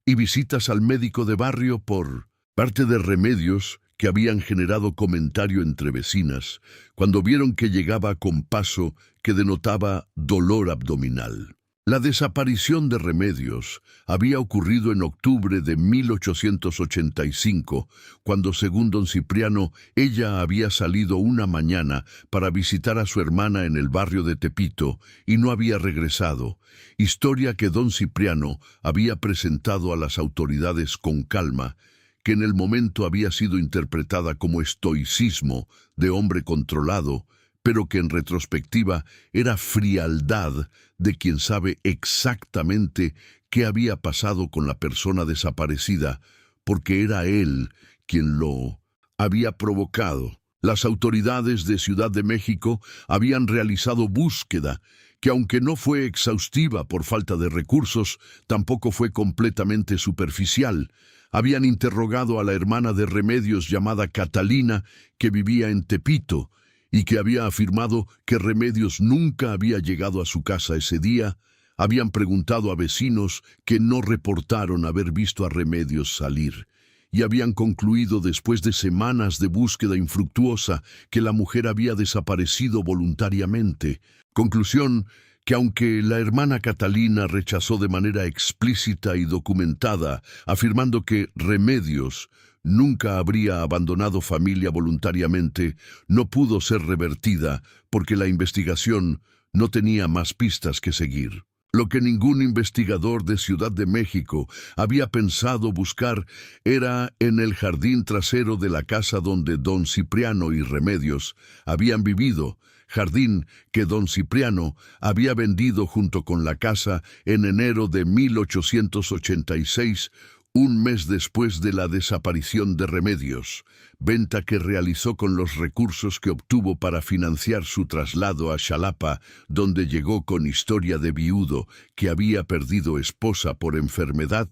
y visitas al médico de barrio por parte de Remedios que habían generado comentario entre vecinas cuando vieron que llegaba con paso que denotaba dolor abdominal. La desaparición de Remedios había ocurrido en octubre de 1885, cuando, según don Cipriano, ella había salido una mañana para visitar a su hermana en el barrio de Tepito y no había regresado, historia que don Cipriano había presentado a las autoridades con calma, que en el momento había sido interpretada como estoicismo de hombre controlado, pero que en retrospectiva era frialdad de quien sabe exactamente qué había pasado con la persona desaparecida, porque era él quien lo había provocado. Las autoridades de Ciudad de México habían realizado búsqueda que, aunque no fue exhaustiva por falta de recursos, tampoco fue completamente superficial. Habían interrogado a la hermana de Remedios llamada Catalina, que vivía en Tepito, y que había afirmado que Remedios nunca había llegado a su casa ese día. Habían preguntado a vecinos que no reportaron haber visto a Remedios salir, y habían concluido después de semanas de búsqueda infructuosa que la mujer había desaparecido voluntariamente. Conclusión que, aunque la hermana Catalina rechazó de manera explícita y documentada, afirmando que Remedios nunca habría abandonado familia voluntariamente, no pudo ser revertida porque la investigación no tenía más pistas que seguir. Lo que ningún investigador de Ciudad de México había pensado buscar era en el jardín trasero de la casa donde don Cipriano y Remedios habían vivido, jardín que don Cipriano había vendido junto con la casa en enero de 1886, un mes después de la desaparición de Remedios, venta que realizó con los recursos que obtuvo para financiar su traslado a Xalapa, donde llegó con historia de viudo que había perdido esposa por enfermedad.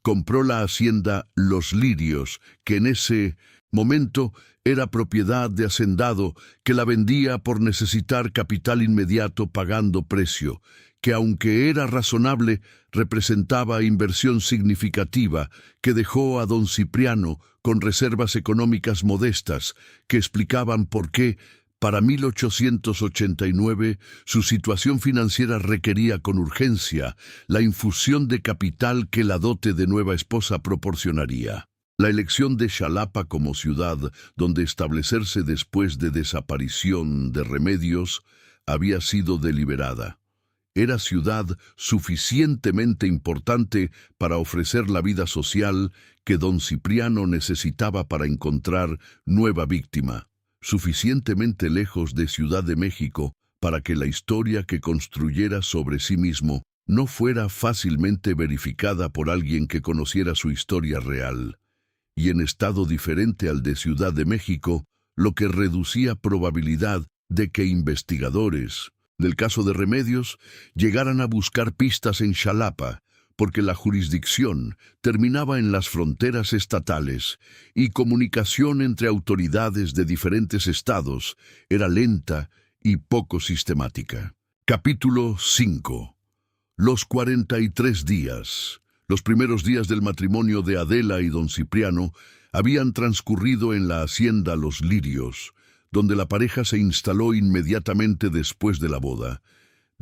Compró la hacienda Los Lirios, que en ese momento era propiedad de hacendado, que la vendía por necesitar capital inmediato pagando precio, que aunque era razonable, representaba inversión significativa, que dejó a don Cipriano con reservas económicas modestas, que explicaban por qué, para 1889, su situación financiera requería con urgencia la infusión de capital que la dote de nueva esposa proporcionaría. La elección de Xalapa como ciudad donde establecerse después de desaparición de Remedios había sido deliberada. Era ciudad suficientemente importante para ofrecer la vida social que don Cipriano necesitaba para encontrar nueva víctima, suficientemente lejos de Ciudad de México para que la historia que construyera sobre sí mismo no fuera fácilmente verificada por alguien que conociera su historia real, y en estado diferente al de Ciudad de México, lo que reducía probabilidad de que investigadores del caso de Remedios llegaran a buscar pistas en Xalapa, porque la jurisdicción terminaba en las fronteras estatales y comunicación entre autoridades de diferentes estados era lenta y poco sistemática. Capítulo 5. Los 43 días. Los primeros días del matrimonio de Adela y don Cipriano habían transcurrido en la hacienda Los Lirios, donde la pareja se instaló inmediatamente después de la boda.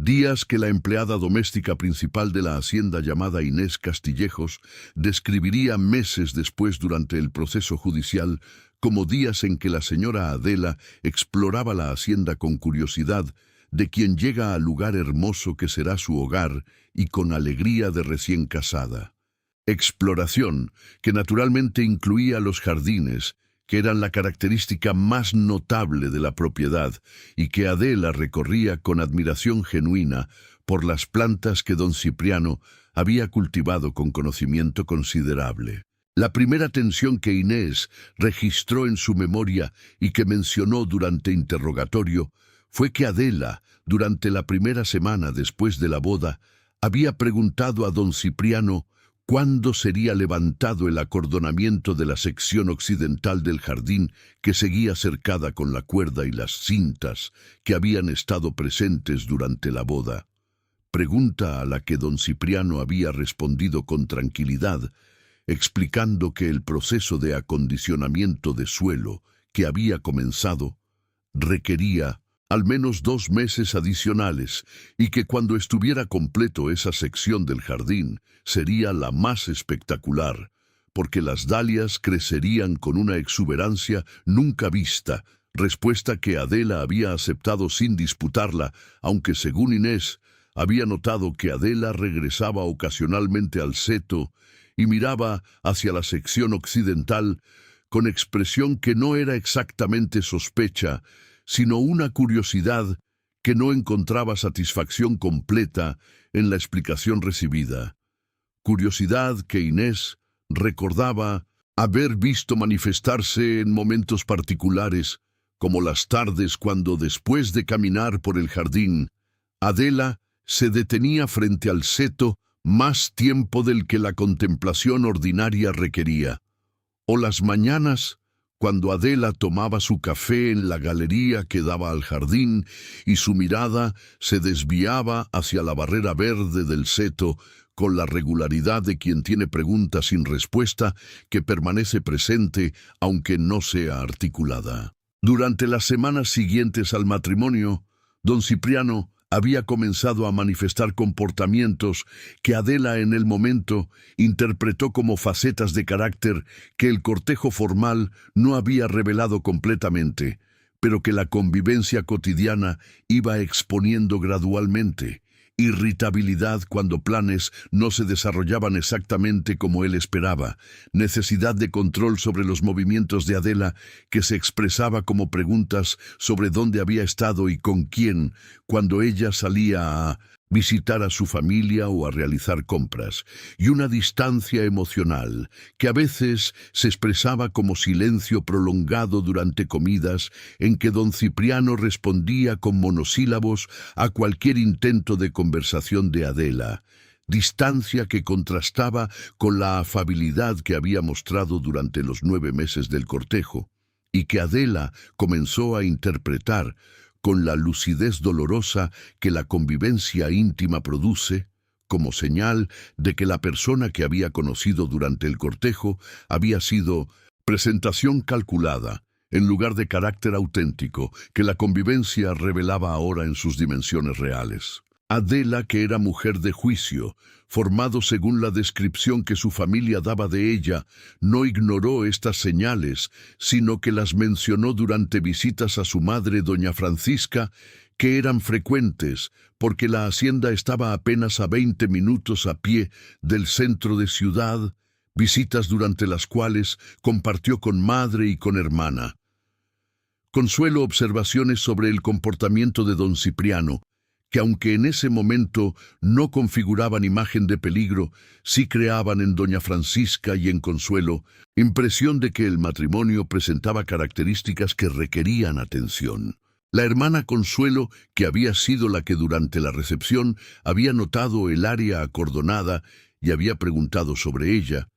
días que la empleada doméstica principal de la hacienda llamada Inés Castillejos describiría meses después durante el proceso judicial como días en que la señora Adela exploraba la hacienda con curiosidad de quien llega al lugar hermoso que será su hogar y con alegría de recién casada. Exploración que naturalmente incluía los jardines, que eran la característica más notable de la propiedad y que Adela recorría con admiración genuina por las plantas que don Cipriano había cultivado con conocimiento considerable. La primera tensión que Inés registró en su memoria y que mencionó durante interrogatorio fue que Adela, durante la primera semana después de la boda, había preguntado a don Cipriano cuándo sería levantado el acordonamiento de la sección occidental del jardín que seguía cercada con la cuerda y las cintas que habían estado presentes durante la boda. Pregunta a la que don Cipriano había respondido con tranquilidad, explicando que el proceso de acondicionamiento de suelo que había comenzado requería al menos 2 meses adicionales y que cuando estuviera completo esa sección del jardín sería la más espectacular, porque las dalias crecerían con una exuberancia nunca vista, respuesta que Adela había aceptado sin disputarla, aunque según Inés había notado que Adela regresaba ocasionalmente al seto y miraba hacia la sección occidental con expresión que no era exactamente sospecha, sino una curiosidad que no encontraba satisfacción completa en la explicación recibida. Curiosidad que Inés recordaba haber visto manifestarse en momentos particulares, como las tardes cuando, después de caminar por el jardín, Adela se detenía frente al seto más tiempo del que la contemplación ordinaria requería, o las mañanas cuando Adela tomaba su café en la galería que daba al jardín y su mirada se desviaba hacia la barrera verde del seto con la regularidad de quien tiene pregunta sin respuesta que permanece presente aunque no sea articulada. Durante las semanas siguientes al matrimonio, don Cipriano había comenzado a manifestar comportamientos que Adela en el momento interpretó como facetas de carácter que el cortejo formal no había revelado completamente, pero que la convivencia cotidiana iba exponiendo gradualmente. Irritabilidad cuando planes no se desarrollaban exactamente como él esperaba, necesidad de control sobre los movimientos de Adela que se expresaba como preguntas sobre dónde había estado y con quién cuando ella salía a visitar a su familia o a realizar compras, y una distancia emocional que a veces se expresaba como silencio prolongado durante comidas en que don Cipriano respondía con monosílabos a cualquier intento de conversación de Adela, distancia que contrastaba con la afabilidad que había mostrado durante los 9 meses del cortejo, y que Adela comenzó a interpretar con la lucidez dolorosa que la convivencia íntima produce, como señal de que la persona que había conocido durante el cortejo había sido presentación calculada, en lugar de carácter auténtico, que la convivencia revelaba ahora en sus dimensiones reales. Adela, que era mujer de juicio, formado según la descripción que su familia daba de ella, no ignoró estas señales, sino que las mencionó durante visitas a su madre, doña Francisca, que eran frecuentes, porque la hacienda estaba apenas a 20 minutos a pie del centro de ciudad, visitas durante las cuales compartió con madre y con hermana. Consuelo observaciones sobre el comportamiento de don Cipriano, que aunque en ese momento no configuraban imagen de peligro, sí creaban en doña Francisca y en Consuelo impresión de que el matrimonio presentaba características que requerían atención. La hermana Consuelo, que había sido la que durante la recepción había notado el área acordonada y había preguntado sobre ella,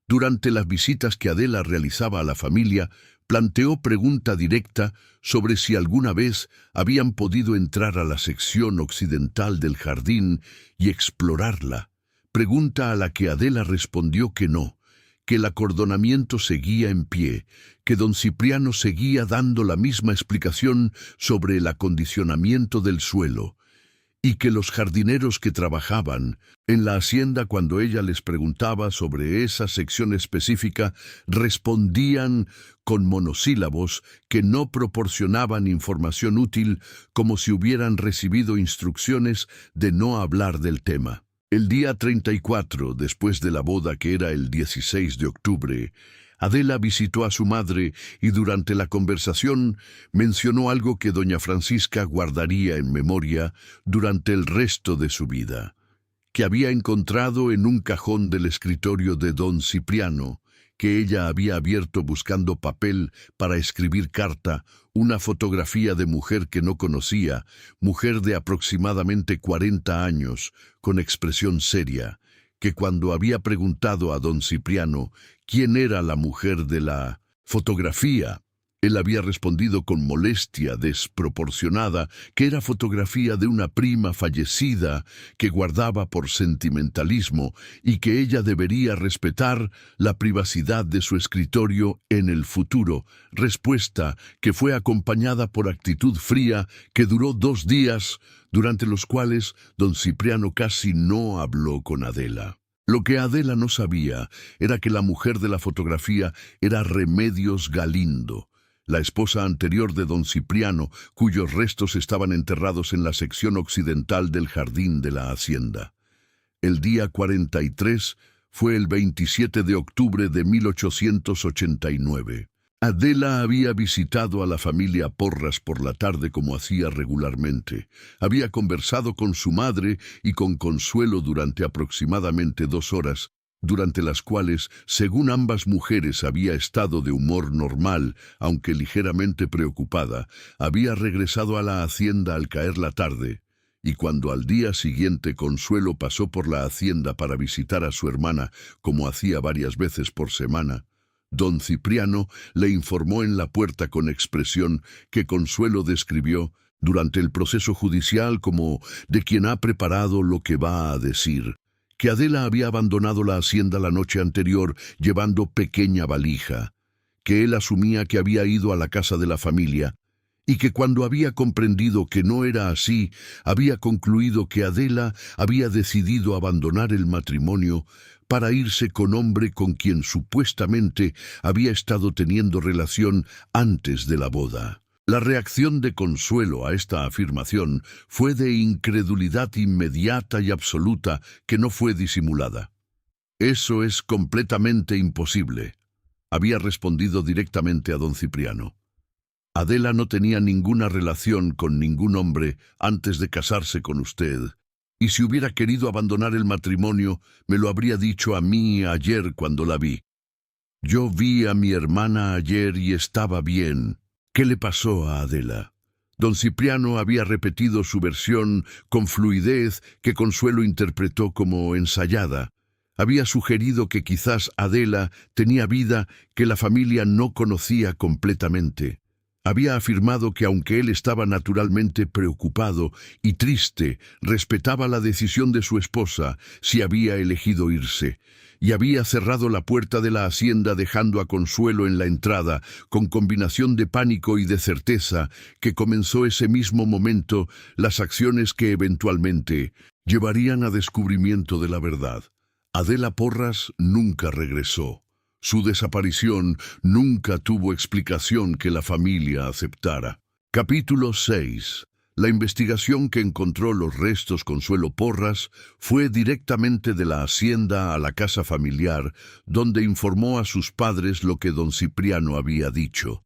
durante las visitas que Adela realizaba a la familia, planteó pregunta directa sobre si alguna vez habían podido entrar a la sección occidental del jardín y explorarla, pregunta a la que Adela respondió que no, que el acordonamiento seguía en pie, que don Cipriano seguía dando la misma explicación sobre el acondicionamiento del suelo, y que los jardineros que trabajaban en la hacienda, cuando ella les preguntaba sobre esa sección específica, respondían con monosílabos que no proporcionaban información útil, como si hubieran recibido instrucciones de no hablar del tema. El día 34, después de la boda, que era el 16 de octubre, Adela visitó a su madre y durante la conversación mencionó algo que doña Francisca guardaría en memoria durante el resto de su vida, que había encontrado en un cajón del escritorio de don Cipriano, que ella había abierto buscando papel para escribir carta, una fotografía de mujer que no conocía, mujer de aproximadamente 40 años, con expresión seria, que cuando había preguntado a don Cipriano quién era la mujer de la fotografía, él había respondido con molestia desproporcionada que era fotografía de una prima fallecida que guardaba por sentimentalismo y que ella debería respetar la privacidad de su escritorio en el futuro, respuesta que fue acompañada por actitud fría que duró 2 días, durante los cuales don Cipriano casi no habló con Adela. Lo que Adela no sabía era que la mujer de la fotografía era Remedios Galindo, la esposa anterior de don Cipriano, cuyos restos estaban enterrados en la sección occidental del jardín de la hacienda. El día 43 fue el 27 de octubre de 1889. Adela había visitado a la familia Porras por la tarde como hacía regularmente. Había conversado con su madre y con Consuelo durante aproximadamente 2 horas, durante las cuales, según ambas mujeres, había estado de humor normal, aunque ligeramente preocupada. Había regresado a la hacienda al caer la tarde, y cuando al día siguiente Consuelo pasó por la hacienda para visitar a su hermana, como hacía varias veces por semana, don Cipriano le informó en la puerta con expresión que Consuelo describió durante el proceso judicial como de quien ha preparado lo que va a decir, que Adela había abandonado la hacienda la noche anterior llevando pequeña valija, que él asumía que había ido a la casa de la familia, y que cuando había comprendido que no era así, había concluido que Adela había decidido abandonar el matrimonio para irse con hombre con quien supuestamente había estado teniendo relación antes de la boda. La reacción de Consuelo a esta afirmación fue de incredulidad inmediata y absoluta que no fue disimulada. «Eso es completamente imposible», había respondido directamente a don Cipriano. «Adela no tenía ninguna relación con ningún hombre antes de casarse con usted, y si hubiera querido abandonar el matrimonio, me lo habría dicho a mí ayer cuando la vi. Yo vi a mi hermana ayer y estaba bien. ¿Qué le pasó a Adela?». Don Cipriano había repetido su versión con fluidez que Consuelo interpretó como ensayada. Había sugerido que quizás Adela tenía vida que la familia no conocía completamente. Había afirmado que aunque él estaba naturalmente preocupado y triste, respetaba la decisión de su esposa si había elegido irse, y había cerrado la puerta de la hacienda dejando a Consuelo en la entrada, con combinación de pánico y de certeza que comenzó ese mismo momento las acciones que eventualmente llevarían a descubrimiento de la verdad. Adela Porras nunca regresó. Su desaparición nunca tuvo explicación que la familia aceptara. Capítulo 6. La investigación que encontró los restos Consuelo Porras fue directamente de la hacienda a la casa familiar, donde informó a sus padres lo que don Cipriano había dicho.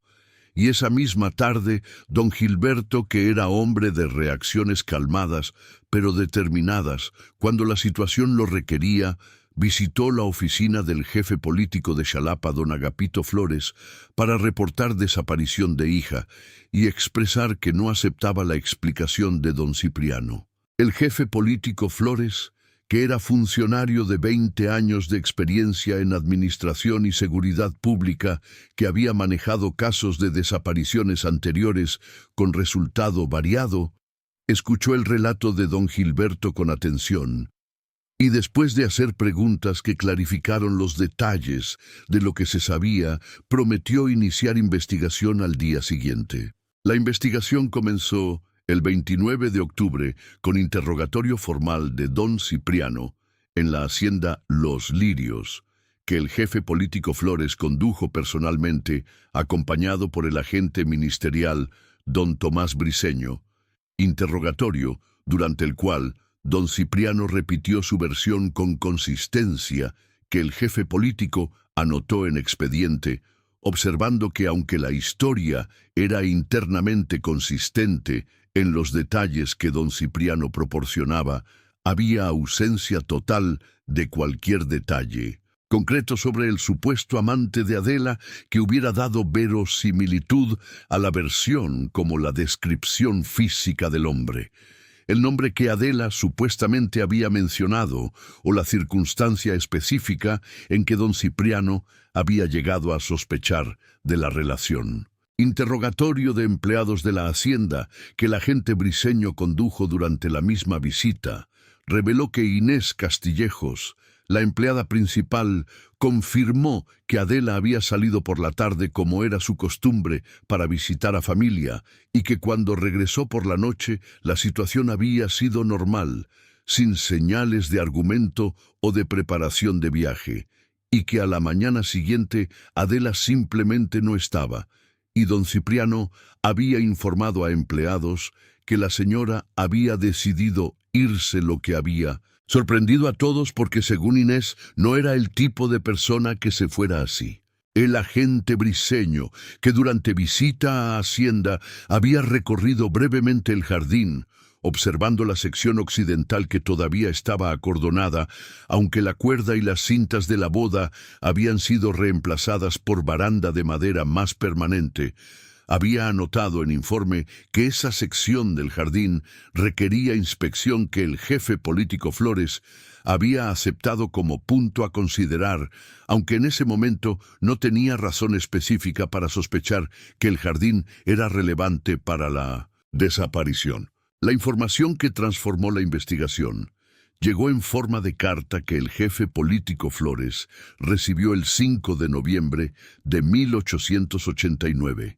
Y esa misma tarde, don Gilberto, que era hombre de reacciones calmadas, pero determinadas, cuando la situación lo requería, visitó la oficina del jefe político de Xalapa, don Agapito Flores, para reportar desaparición de hija y expresar que no aceptaba la explicación de don Cipriano. El jefe político Flores, que era funcionario de 20 años de experiencia en administración y seguridad pública, que había manejado casos de desapariciones anteriores con resultado variado, escuchó el relato de don Gilberto con atención, y después de hacer preguntas que clarificaron los detalles de lo que se sabía, prometió iniciar investigación al día siguiente. La investigación comenzó El 29 de octubre, con interrogatorio formal de don Cipriano, en la hacienda Los Lirios, que el jefe político Flores condujo personalmente, acompañado por el agente ministerial don Tomás Briceño, interrogatorio durante el cual don Cipriano repitió su versión con consistencia que el jefe político anotó en expediente, observando que aunque la historia era internamente consistente en los detalles que don Cipriano proporcionaba, había ausencia total de cualquier detalle concreto sobre el supuesto amante de Adela que hubiera dado verosimilitud a la versión como la descripción física del hombre. El nombre que Adela supuestamente había mencionado o la circunstancia específica en que don Cipriano había llegado a sospechar de la relación. Interrogatorio de empleados de la hacienda que el agente Briceño condujo durante la misma visita reveló que Inés Castillejos, la empleada principal, confirmó que Adela había salido por la tarde como era su costumbre para visitar a familia y que cuando regresó por la noche la situación había sido normal, sin señales de argumento o de preparación de viaje, y que a la mañana siguiente Adela simplemente no estaba, y don Cipriano había informado a empleados que la señora había decidido irse, lo que había sorprendido a todos porque, según Inés, no era el tipo de persona que se fuera así. El agente Briceño, que durante visita a Hacienda había recorrido brevemente el jardín, observando la sección occidental que todavía estaba acordonada, aunque la cuerda y las cintas de la boda habían sido reemplazadas por baranda de madera más permanente, había anotado en informe que esa sección del jardín requería inspección que el jefe político Flores había aceptado como punto a considerar, aunque en ese momento no tenía razón específica para sospechar que el jardín era relevante para la desaparición. La información que transformó la investigación llegó en forma de carta que el jefe político Flores recibió el 5 de noviembre de 1889.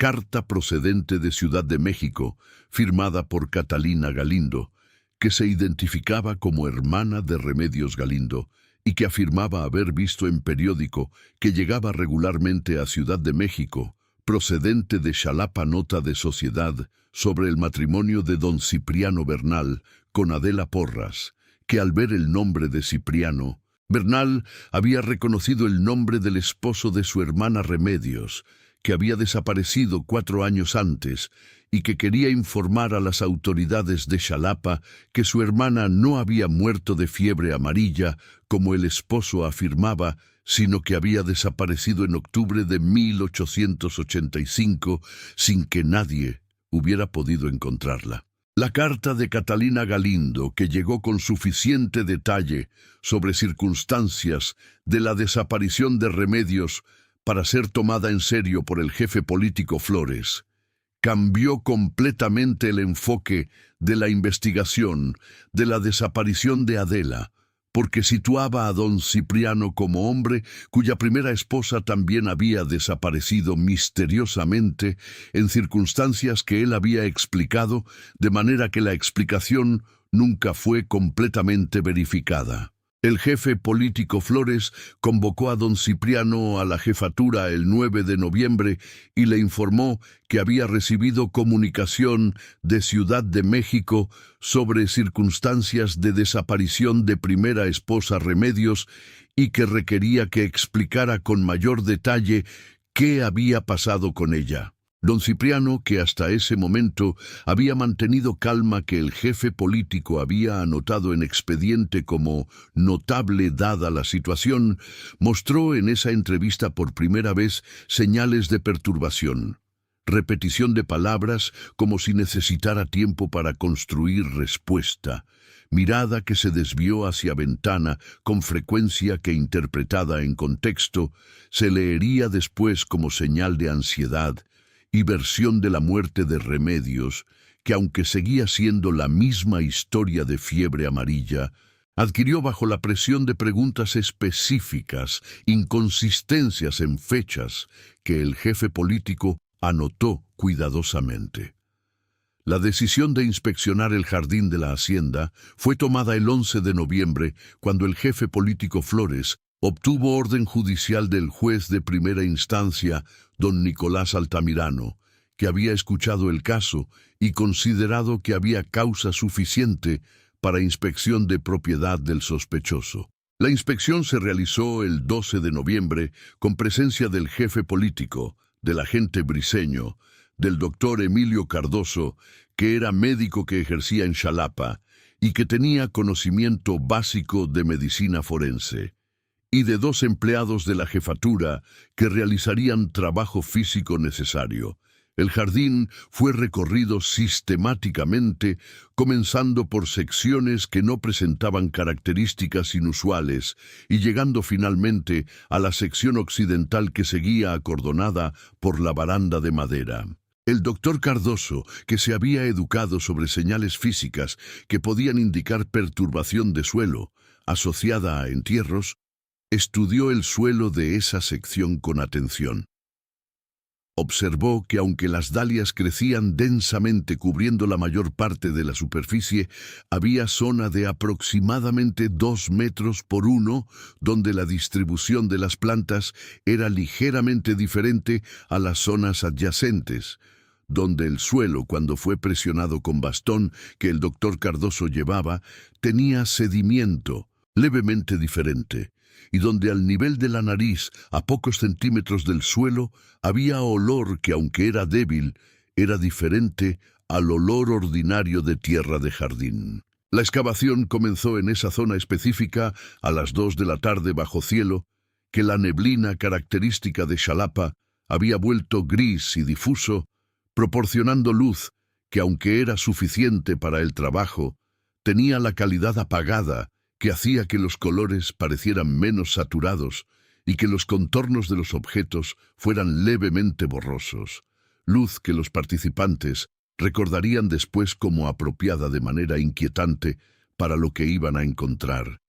Carta procedente de Ciudad de México, firmada por Catalina Galindo, que se identificaba como hermana de Remedios Galindo y que afirmaba haber visto en periódico que llegaba regularmente a Ciudad de México, procedente de Xalapa, nota de sociedad sobre el matrimonio de don Cipriano Bernal con Adela Porras, que al ver el nombre de Cipriano, Bernal había reconocido el nombre del esposo de su hermana Remedios, que había desaparecido 4 años antes y que quería informar a las autoridades de Xalapa que su hermana no había muerto de fiebre amarilla, como el esposo afirmaba, sino que había desaparecido en octubre de 1885 sin que nadie hubiera podido encontrarla. La carta de Catalina Galindo, que llegó con suficiente detalle sobre circunstancias de la desaparición de Remedios, para ser tomada en serio por el jefe político Flores, cambió completamente el enfoque de la investigación de la desaparición de Adela, porque situaba a don Cipriano como hombre cuya primera esposa también había desaparecido misteriosamente en circunstancias que él había explicado, de manera que la explicación nunca fue completamente verificada. El jefe político Flores convocó a don Cipriano a la jefatura el 9 de noviembre y le informó que había recibido comunicación de Ciudad de México sobre circunstancias de desaparición de primera esposa Remedios y que requería que explicara con mayor detalle qué había pasado con ella. Don Cipriano, que hasta ese momento había mantenido calma que el jefe político había anotado en expediente como notable dada la situación, mostró en esa entrevista por primera vez señales de perturbación. Repetición de palabras como si necesitara tiempo para construir respuesta. Mirada que se desvió hacia ventana con frecuencia que, interpretada en contexto, se leería después como señal de ansiedad, y versión de la muerte de Remedios, que aunque seguía siendo la misma historia de fiebre amarilla, adquirió bajo la presión de preguntas específicas, inconsistencias en fechas, que el jefe político anotó cuidadosamente. La decisión de inspeccionar el jardín de la hacienda fue tomada el 11 de noviembre, cuando el jefe político Flores obtuvo orden judicial del juez de primera instancia, don Nicolás Altamirano, que había escuchado el caso y considerado que había causa suficiente para inspección de propiedad del sospechoso. La inspección se realizó el 12 de noviembre con presencia del jefe político, del agente briseño, del doctor Emilio Cardoso, que era médico que ejercía en Xalapa y que tenía conocimiento básico de medicina forense, y de 2 empleados de la jefatura que realizarían trabajo físico necesario. El jardín fue recorrido sistemáticamente, comenzando por secciones que no presentaban características inusuales y llegando finalmente a la sección occidental que seguía acordonada por la baranda de madera. El doctor Cardoso, que se había educado sobre señales físicas que podían indicar perturbación de suelo, asociada a entierros, estudió el suelo de esa sección con atención. Observó que aunque las dalias crecían densamente cubriendo la mayor parte de la superficie, había zona de aproximadamente 2 metros por 1, donde la distribución de las plantas era ligeramente diferente a las zonas adyacentes, donde el suelo, cuando fue presionado con bastón que el doctor Cardoso llevaba, tenía sedimento levemente diferente, y donde al nivel de la nariz, a pocos centímetros del suelo, había olor que, aunque era débil, era diferente al olor ordinario de tierra de jardín. La excavación comenzó en esa zona específica a las 2 de la tarde bajo cielo, que la neblina característica de Xalapa había vuelto gris y difuso, proporcionando luz que, aunque era suficiente para el trabajo, tenía la calidad apagada que hacía que los colores parecieran menos saturados y que los contornos de los objetos fueran levemente borrosos, luz que los participantes recordarían después como apropiada de manera inquietante para lo que iban a encontrar.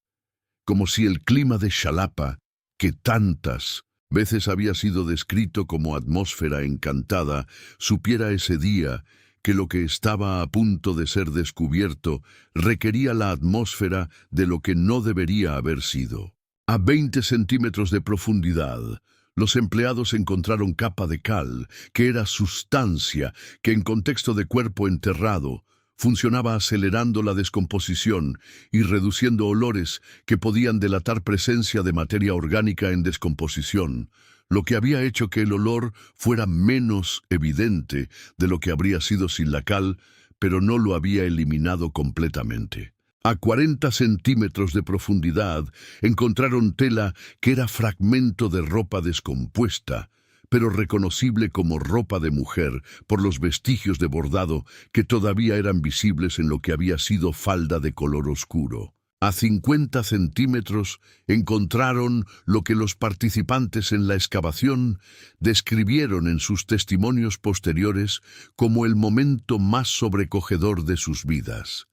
Como si el clima de Xalapa, que tantas veces había sido descrito como atmósfera encantada, supiera ese día que lo que estaba a punto de ser descubierto requería la atmósfera de lo que no debería haber sido. A 20 centímetros de profundidad, los empleados encontraron capa de cal, que era sustancia que en contexto de cuerpo enterrado funcionaba acelerando la descomposición y reduciendo olores que podían delatar presencia de materia orgánica en descomposición, lo que había hecho que el olor fuera menos evidente de lo que habría sido sin la cal, pero no lo había eliminado completamente. A 40 centímetros de profundidad encontraron tela que era fragmento de ropa descompuesta, pero reconocible como ropa de mujer por los vestigios de bordado que todavía eran visibles en lo que había sido falda de color oscuro. A 50 centímetros encontraron lo que los participantes en la excavación describieron en sus testimonios posteriores como el momento más sobrecogedor de sus vidas.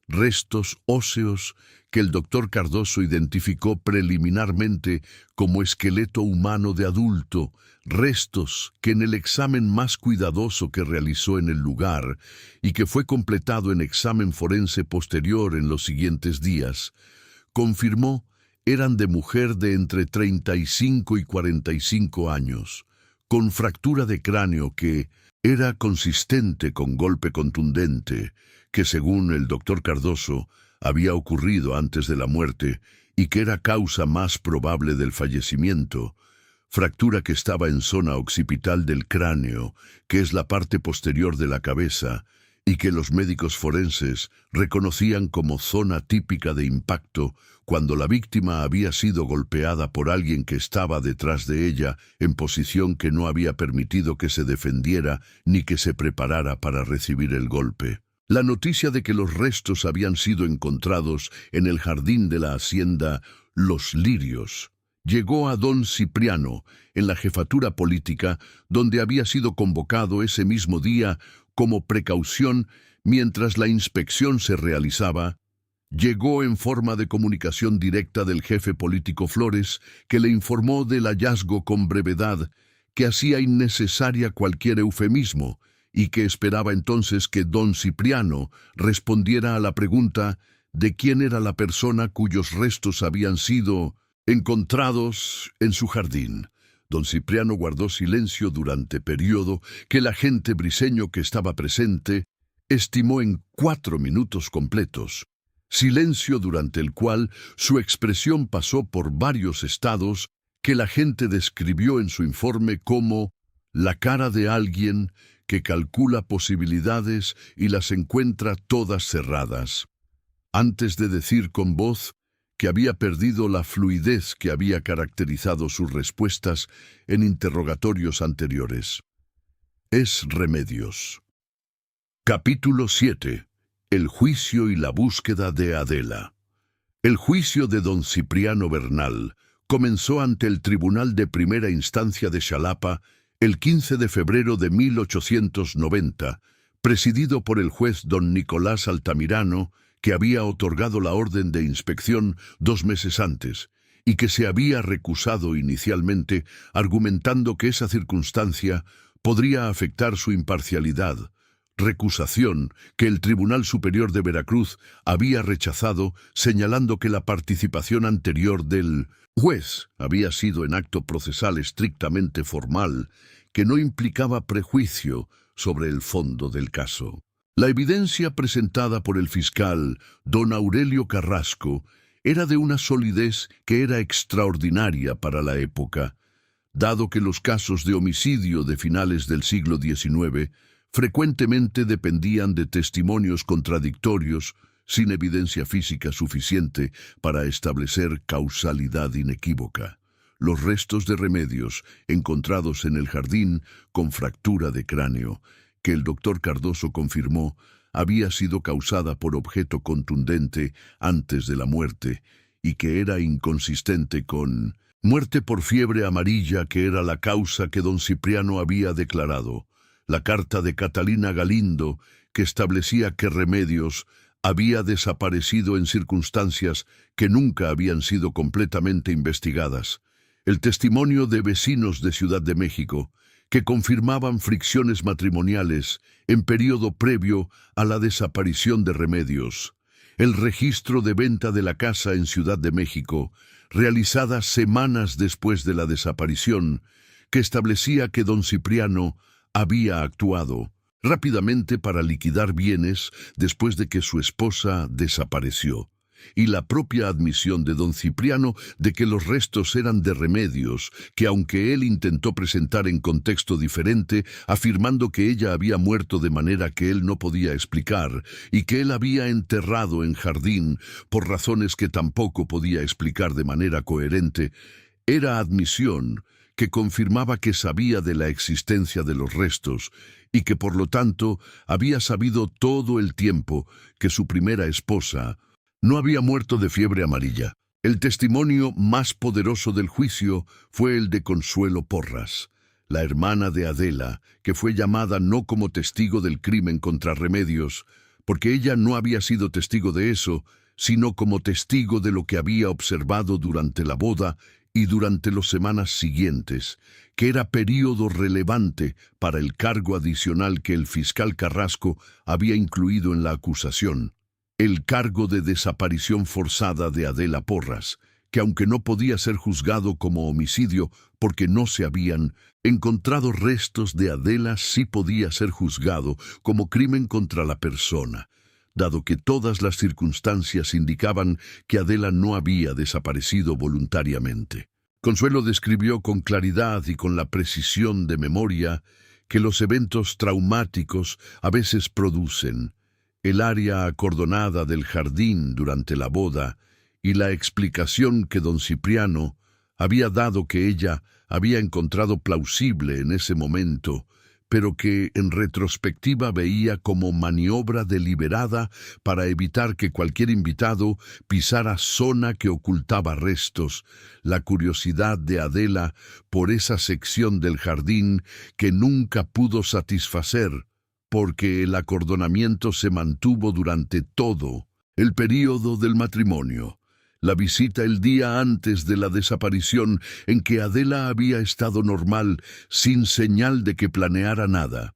Restos óseos que el doctor Cardoso identificó preliminarmente como esqueleto humano de adulto, restos que en el examen más cuidadoso que realizó en el lugar y que fue completado en examen forense posterior en los siguientes días, confirmó eran de mujer de entre 35 y 45 años, con fractura de cráneo que era consistente con golpe contundente, que según el doctor Cardoso había ocurrido antes de la muerte y que era causa más probable del fallecimiento, fractura que estaba en zona occipital del cráneo, que es la parte posterior de la cabeza, y que los médicos forenses reconocían como zona típica de impacto cuando la víctima había sido golpeada por alguien que estaba detrás de ella en posición que no había permitido que se defendiera ni que se preparara para recibir el golpe. La noticia de que los restos habían sido encontrados en el jardín de la hacienda Los Lirios llegó a don Cipriano en la jefatura política, donde había sido convocado ese mismo día como precaución mientras la inspección se realizaba. Llegó en forma de comunicación directa del jefe político Flores, que le informó del hallazgo con brevedad, que hacía innecesaria cualquier eufemismo, y que esperaba entonces que don Cipriano respondiera a la pregunta de quién era la persona cuyos restos habían sido encontrados en su jardín. Don Cipriano guardó silencio durante periodo que el agente briseño que estaba presente estimó en 4 minutos completos. Silencio durante el cual su expresión pasó por varios estados que el agente describió en su informe como la cara de alguien que calcula posibilidades y las encuentra todas cerradas, antes de decir con voz que había perdido la fluidez que había caracterizado sus respuestas en interrogatorios anteriores. Es Remedios. Capítulo 7. El juicio y la búsqueda de Adela. El juicio de don Cipriano Bernal comenzó ante el Tribunal de Primera Instancia de Xalapa el 15 de febrero de 1890, presidido por el juez don Nicolás Altamirano, que había otorgado la orden de inspección 2 meses antes, y que se había recusado inicialmente, argumentando que esa circunstancia podría afectar su imparcialidad, recusación que el Tribunal Superior de Veracruz había rechazado, señalando que la participación anterior del juez había sido en acto procesal estrictamente formal, que no implicaba prejuicio sobre el fondo del caso. La evidencia presentada por el fiscal don Aurelio Carrasco era de una solidez que era extraordinaria para la época, dado que los casos de homicidio de finales del siglo XIX frecuentemente dependían de testimonios contradictorios sin evidencia física suficiente para establecer causalidad inequívoca. Los restos de Remedios encontrados en el jardín con fractura de cráneo, que el doctor Cardoso confirmó había sido causada por objeto contundente antes de la muerte y que era inconsistente con muerte por fiebre amarilla, que era la causa que don Cipriano había declarado. La carta de Catalina Galindo, que establecía que Remedios había desaparecido en circunstancias que nunca habían sido completamente investigadas. El testimonio de vecinos de Ciudad de México, que confirmaban fricciones matrimoniales en periodo previo a la desaparición de Remedios. El registro de venta de la casa en Ciudad de México, realizada semanas después de la desaparición, que establecía que don Cipriano había actuado rápidamente para liquidar bienes después de que su esposa desapareció, y la propia admisión de don Cipriano de que los restos eran de Remedios, que aunque él intentó presentar en contexto diferente, afirmando que ella había muerto de manera que él no podía explicar, y que él había enterrado en jardín por razones que tampoco podía explicar de manera coherente, era admisión que confirmaba que sabía de la existencia de los restos y que por lo tanto había sabido todo el tiempo que su primera esposa no había muerto de fiebre amarilla. El testimonio más poderoso del juicio fue el de Consuelo Porras, la hermana de Adela, que fue llamada no como testigo del crimen contra Remedios, porque ella no había sido testigo de eso, sino como testigo de lo que había observado durante la boda y durante las semanas siguientes, que era período relevante para el cargo adicional que el fiscal Carrasco había incluido en la acusación, el cargo de desaparición forzada de Adela Porras, que aunque no podía ser juzgado como homicidio porque no se habían encontrado restos de Adela, sí podía ser juzgado como crimen contra la persona, dado que todas las circunstancias indicaban que Adela no había desaparecido voluntariamente. Consuelo describió con claridad y con la precisión de memoria que los eventos traumáticos a veces producen el área acordonada del jardín durante la boda y la explicación que don Cipriano había dado que ella había encontrado plausible en ese momento, pero que en retrospectiva veía como maniobra deliberada para evitar que cualquier invitado pisara zona que ocultaba restos, la curiosidad de Adela por esa sección del jardín que nunca pudo satisfacer, porque el acordonamiento se mantuvo durante todo el período del matrimonio. La visita el día antes de la desaparición, en que Adela había estado normal, sin señal de que planeara nada,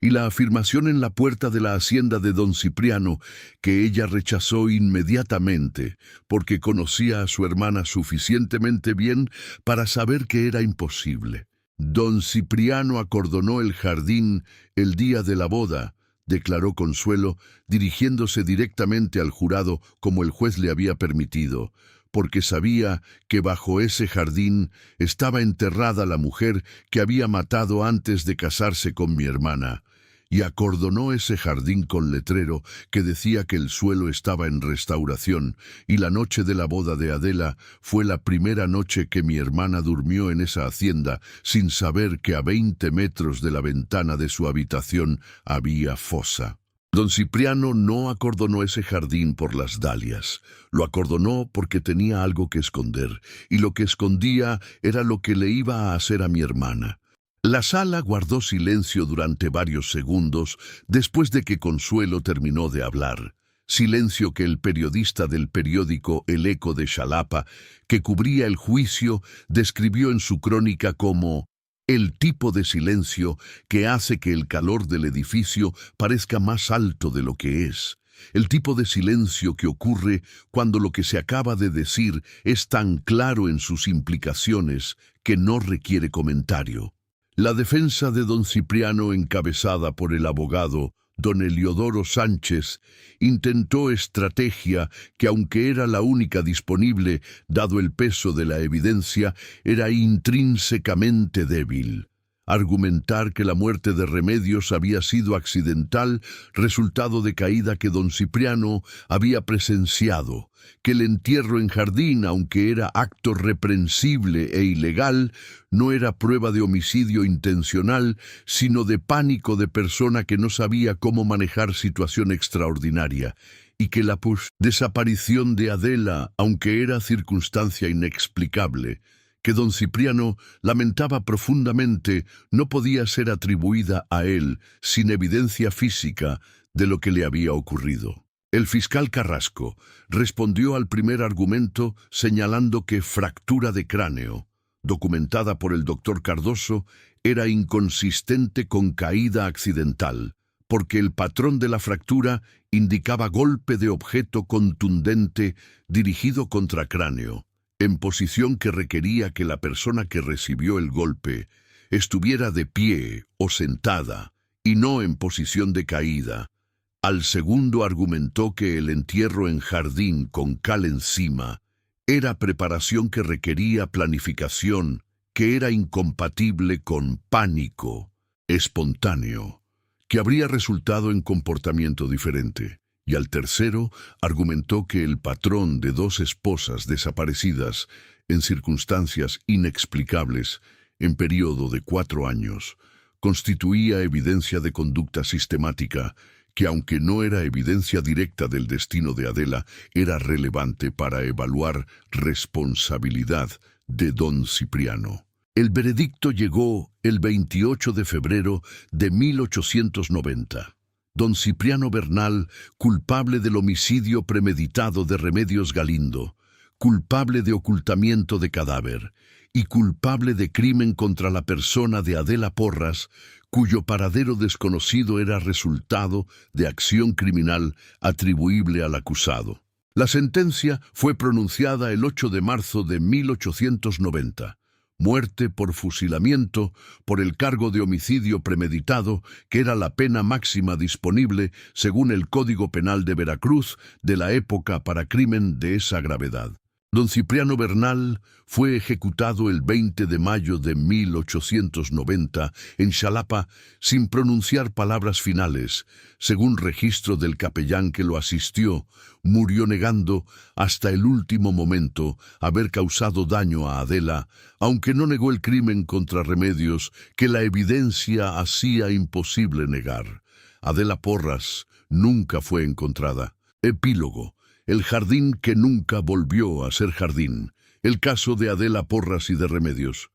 y la afirmación en la puerta de la hacienda de don Cipriano, que ella rechazó inmediatamente, porque conocía a su hermana suficientemente bien para saber que era imposible. Don Cipriano acordonó el jardín el día de la boda, declaró Consuelo, dirigiéndose directamente al jurado como el juez le había permitido, porque sabía que bajo ese jardín estaba enterrada la mujer que había matado antes de casarse con mi hermana, y acordonó ese jardín con letrero que decía que el suelo estaba en restauración, y la noche de la boda de Adela fue la primera noche que mi hermana durmió en esa hacienda sin saber que a 20 metros de la ventana de su habitación había fosa. Don Cipriano no acordonó ese jardín por las dalias, lo acordonó porque tenía algo que esconder, y lo que escondía era lo que le iba a hacer a mi hermana. La sala guardó silencio durante varios segundos después de que Consuelo terminó de hablar. Silencio que el periodista del periódico El Eco de Xalapa, que cubría el juicio, describió en su crónica como el tipo de silencio que hace que el calor del edificio parezca más alto de lo que es. El tipo de silencio que ocurre cuando lo que se acaba de decir es tan claro en sus implicaciones que no requiere comentario. La defensa de don Cipriano, encabezada por el abogado don Eliodoro Sánchez, intentó estrategia que, aunque era la única disponible, dado el peso de la evidencia, era intrínsecamente débil. Argumentar que la muerte de Remedios había sido accidental, resultado de caída que don Cipriano había presenciado, que el entierro en jardín, aunque era acto reprensible e ilegal, no era prueba de homicidio intencional, sino de pánico de persona que no sabía cómo manejar situación extraordinaria, y que la desaparición de Adela, aunque era circunstancia inexplicable, que don Cipriano lamentaba profundamente, no podía ser atribuida a él sin evidencia física de lo que le había ocurrido. El fiscal Carrasco respondió al primer argumento señalando que fractura de cráneo, documentada por el doctor Cardoso, era inconsistente con caída accidental, porque el patrón de la fractura indicaba golpe de objeto contundente dirigido contra cráneo, en posición que requería que la persona que recibió el golpe estuviera de pie o sentada, y no en posición de caída. Al segundo argumentó que el entierro en jardín con cal encima era preparación que requería planificación, que era incompatible con pánico espontáneo, que habría resultado en comportamiento diferente. Y al tercero argumentó que el patrón de dos esposas desaparecidas en circunstancias inexplicables en periodo de 4 años constituía evidencia de conducta sistemática que, aunque no era evidencia directa del destino de Adela, era relevante para evaluar responsabilidad de don Cipriano. El veredicto llegó el 28 de febrero de 1890. Don Cipriano Bernal, culpable del homicidio premeditado de Remedios Galindo, culpable de ocultamiento de cadáver y culpable de crimen contra la persona de Adela Porras, cuyo paradero desconocido era resultado de acción criminal atribuible al acusado. La sentencia fue pronunciada el 8 de marzo de 1890. Muerte por fusilamiento por el cargo de homicidio premeditado, que era la pena máxima disponible según el Código Penal de Veracruz de la época para crimen de esa gravedad. Don Cipriano Bernal fue ejecutado el 20 de mayo de 1890 en Xalapa sin pronunciar palabras finales. Según registro del capellán que lo asistió, murió negando hasta el último momento haber causado daño a Adela, aunque no negó el crimen contra Remedios que la evidencia hacía imposible negar. Adela Porras nunca fue encontrada. Epílogo. El jardín que nunca volvió a ser jardín. El caso de Adela Porras y de Remedios.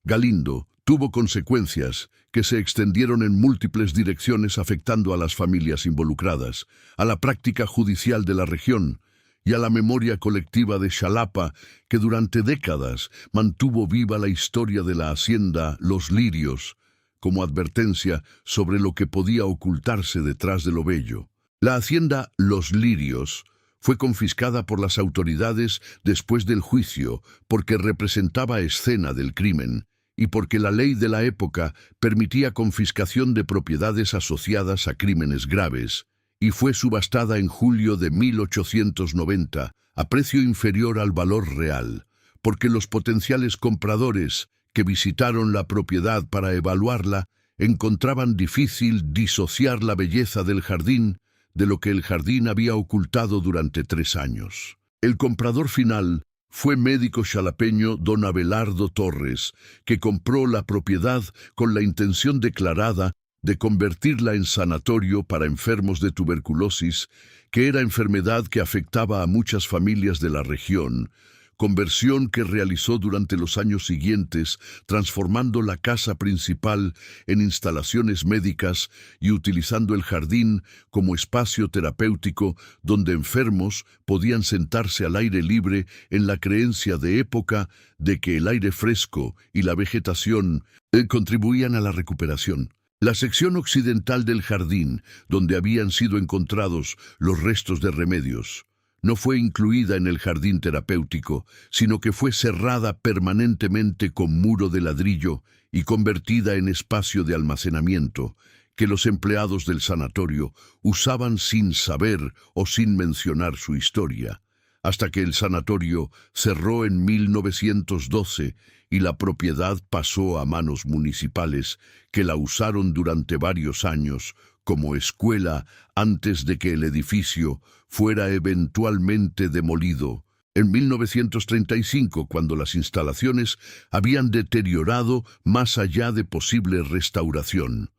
Galindo tuvo consecuencias que se extendieron en múltiples direcciones afectando a las familias involucradas, a la práctica judicial de la región y a la memoria colectiva de Xalapa, que durante décadas mantuvo viva la historia de la hacienda Los Lirios, como advertencia sobre lo que podía ocultarse detrás de lo bello. La hacienda Los Lirios fue confiscada por las autoridades después del juicio porque representaba escena del crimen y porque la ley de la época permitía confiscación de propiedades asociadas a crímenes graves, y fue subastada en julio de 1890 a precio inferior al valor real, porque los potenciales compradores que visitaron la propiedad para evaluarla encontraban difícil disociar la belleza del jardín de lo que el jardín había ocultado durante 3 años. El comprador final fue médico xalapeño don Abelardo Torres, que compró la propiedad con la intención declarada de convertirla en sanatorio para enfermos de tuberculosis, que era enfermedad que afectaba a muchas familias de la región, conversión que realizó durante los años siguientes, transformando la casa principal en instalaciones médicas y utilizando el jardín como espacio terapéutico donde enfermos podían sentarse al aire libre en la creencia de época de que el aire fresco y la vegetación contribuían a la recuperación. La sección occidental del jardín, donde habían sido encontrados los restos de Remedios, no fue incluida en el jardín terapéutico, sino que fue cerrada permanentemente con muro de ladrillo y convertida en espacio de almacenamiento, que los empleados del sanatorio usaban sin saber o sin mencionar su historia, hasta que el sanatorio cerró en 1912 y la propiedad pasó a manos municipales, que la usaron durante varios años como escuela antes de que el edificio fuera eventualmente demolido en 1935, cuando las instalaciones habían deteriorado más allá de posible restauración.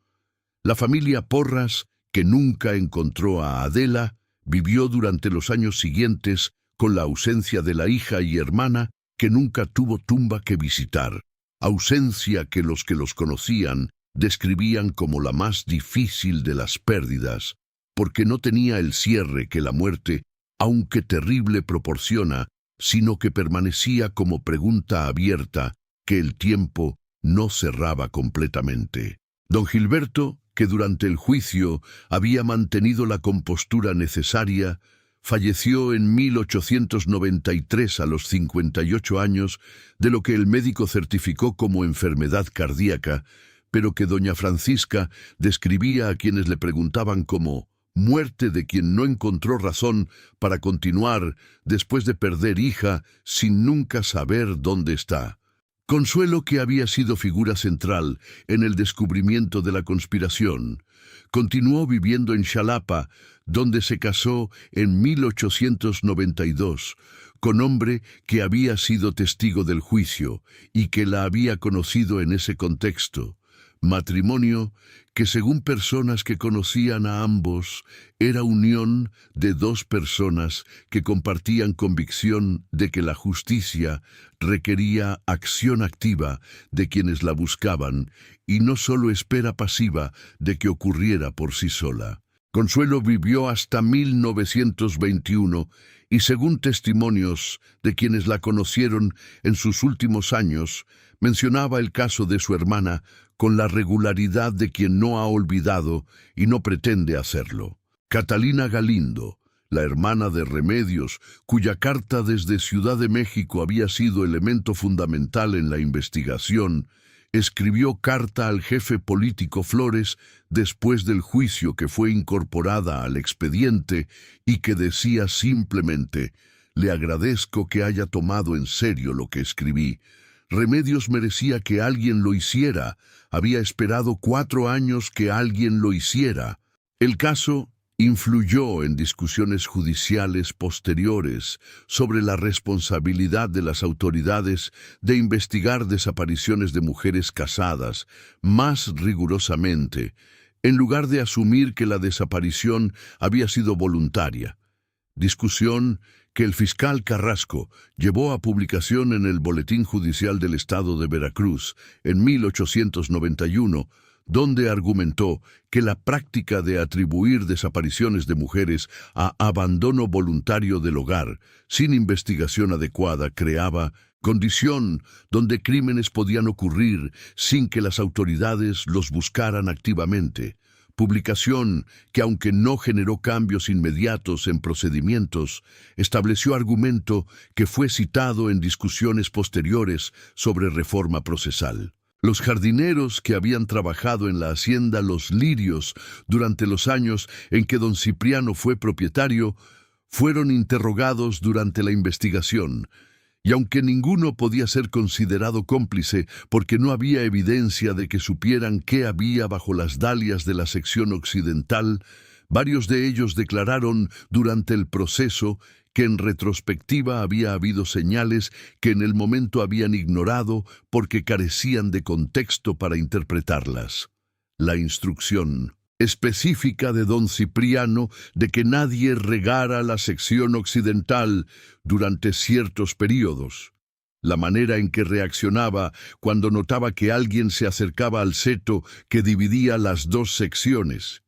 La familia Porras, que nunca encontró a Adela, vivió durante los años siguientes con la ausencia de la hija y hermana, que nunca tuvo tumba que visitar, ausencia que los conocían describían como la más difícil de las pérdidas, porque no tenía el cierre que la muerte, aunque terrible, proporciona, sino que permanecía como pregunta abierta que el tiempo no cerraba completamente. Don Gilberto, que durante el juicio había mantenido la compostura necesaria, falleció en 1893 a los 58 años, de lo que el médico certificó como enfermedad cardíaca, pero que doña Francisca describía a quienes le preguntaban como muerte de quien no encontró razón para continuar después de perder hija sin nunca saber dónde está. Consuelo, que había sido figura central en el descubrimiento de la conspiración, continuó viviendo en Xalapa, donde se casó en 1892 con hombre que había sido testigo del juicio y que la había conocido en ese contexto. Matrimonio que, según personas que conocían a ambos, era unión de 2 personas que compartían convicción de que la justicia requería acción activa de quienes la buscaban y no solo espera pasiva de que ocurriera por sí sola. Consuelo vivió hasta 1921 y, según testimonios de quienes la conocieron en sus últimos años, mencionaba el caso de su hermana con la regularidad de quien no ha olvidado y no pretende hacerlo. Catalina Galindo, la hermana de Remedios, cuya carta desde Ciudad de México había sido elemento fundamental en la investigación, escribió carta al jefe político Flores después del juicio, que fue incorporada al expediente y que decía simplemente: «Le agradezco que haya tomado en serio lo que escribí. Remedios merecía que alguien lo hiciera. Había esperado 4 años que alguien lo hiciera». El caso influyó en discusiones judiciales posteriores sobre la responsabilidad de las autoridades de investigar desapariciones de mujeres casadas más rigurosamente, en lugar de asumir que la desaparición había sido voluntaria. Discusión que el fiscal Carrasco llevó a publicación en el Boletín Judicial del Estado de Veracruz en 1891, donde argumentó que la práctica de atribuir desapariciones de mujeres a abandono voluntario del hogar sin investigación adecuada creaba condición donde crímenes podían ocurrir sin que las autoridades los buscaran activamente. Publicación que, aunque no generó cambios inmediatos en procedimientos, estableció argumento que fue citado en discusiones posteriores sobre reforma procesal. Los jardineros que habían trabajado en la hacienda Los Lirios durante los años en que don Cipriano fue propietario, fueron interrogados durante la investigación, y aunque ninguno podía ser considerado cómplice porque no había evidencia de que supieran qué había bajo las dalias de la sección occidental, varios de ellos declararon durante el proceso que en retrospectiva había habido señales que en el momento habían ignorado porque carecían de contexto para interpretarlas. La instrucción específica de don Cipriano de que nadie regara la sección occidental durante ciertos períodos, la manera en que reaccionaba cuando notaba que alguien se acercaba al seto que dividía las dos secciones,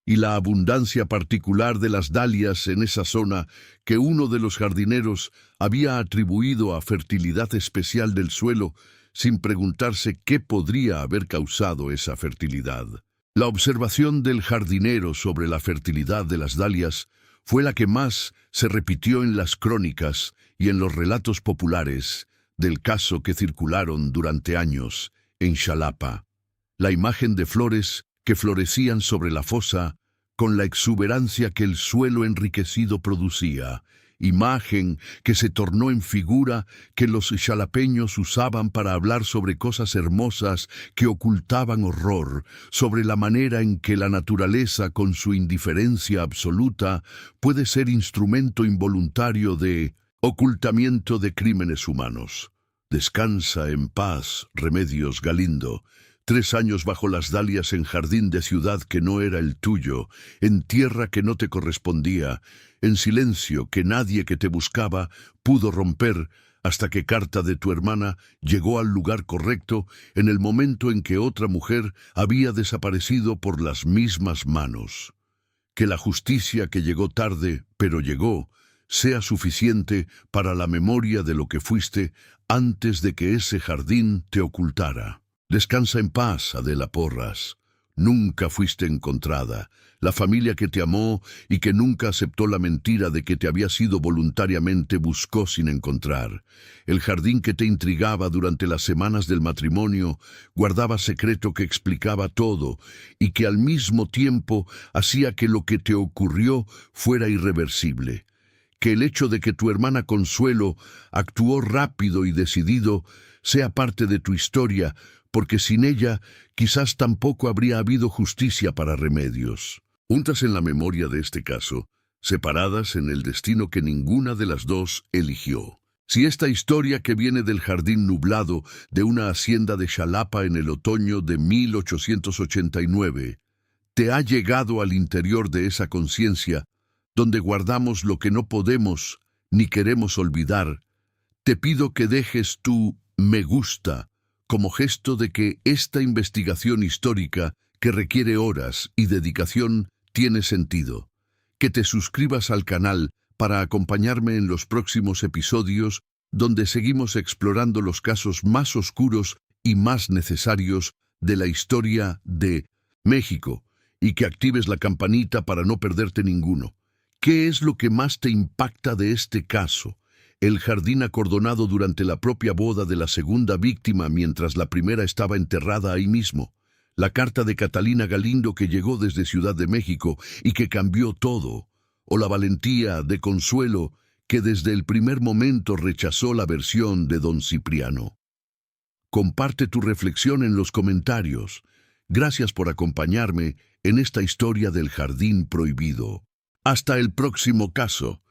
y la abundancia particular de las dalias en esa zona que uno de los jardineros había atribuido a fertilidad especial del suelo sin preguntarse qué podría haber causado esa fertilidad. La observación del jardinero sobre la fertilidad de las dalias fue la que más se repitió en las crónicas y en los relatos populares del caso que circularon durante años en Xalapa. La imagen de flores que florecían sobre la fosa con la exuberancia que el suelo enriquecido producía, imagen que se tornó en figura que los xalapeños usaban para hablar sobre cosas hermosas que ocultaban horror, sobre la manera en que la naturaleza, con su indiferencia absoluta, puede ser instrumento involuntario de ocultamiento de crímenes humanos. Descansa en paz, Remedios Galindo. 3 años bajo las dalias en jardín de ciudad que no era el tuyo, en tierra que no te correspondía, en silencio que nadie que te buscaba pudo romper, hasta que carta de tu hermana llegó al lugar correcto en el momento en que otra mujer había desaparecido por las mismas manos. Que la justicia que llegó tarde, pero llegó, sea suficiente para la memoria de lo que fuiste antes de que ese jardín te ocultara. Descansa en paz, Adela Porras. Nunca fuiste encontrada. La familia que te amó y que nunca aceptó la mentira de que te había sido voluntariamente buscó sin encontrar. El jardín que te intrigaba durante las semanas del matrimonio guardaba secreto que explicaba todo y que al mismo tiempo hacía que lo que te ocurrió fuera irreversible. Que el hecho de que tu hermana Consuelo actuó rápido y decidido sea parte de tu historia, porque sin ella quizás tampoco habría habido justicia para Remedios. Juntas en la memoria de este caso, separadas en el destino que ninguna de las dos eligió. Si esta historia que viene del jardín nublado de una hacienda de Xalapa en el otoño de 1889 te ha llegado al interior de esa conciencia, donde guardamos lo que no podemos ni queremos olvidar, te pido que dejes tu me gusta como gesto de que esta investigación histórica, que requiere horas y dedicación, tiene sentido. Que te suscribas al canal para acompañarme en los próximos episodios, donde seguimos explorando los casos más oscuros y más necesarios de la historia de México, y que actives la campanita para no perderte ninguno. ¿Qué es lo que más te impacta de este caso? El jardín acordonado durante la propia boda de la segunda víctima mientras la primera estaba enterrada ahí mismo. La carta de Catalina Galindo que llegó desde Ciudad de México y que cambió todo. O la valentía de Consuelo que desde el primer momento rechazó la versión de don Cipriano. Comparte tu reflexión en los comentarios. Gracias por acompañarme en esta historia del jardín prohibido. Hasta el próximo caso.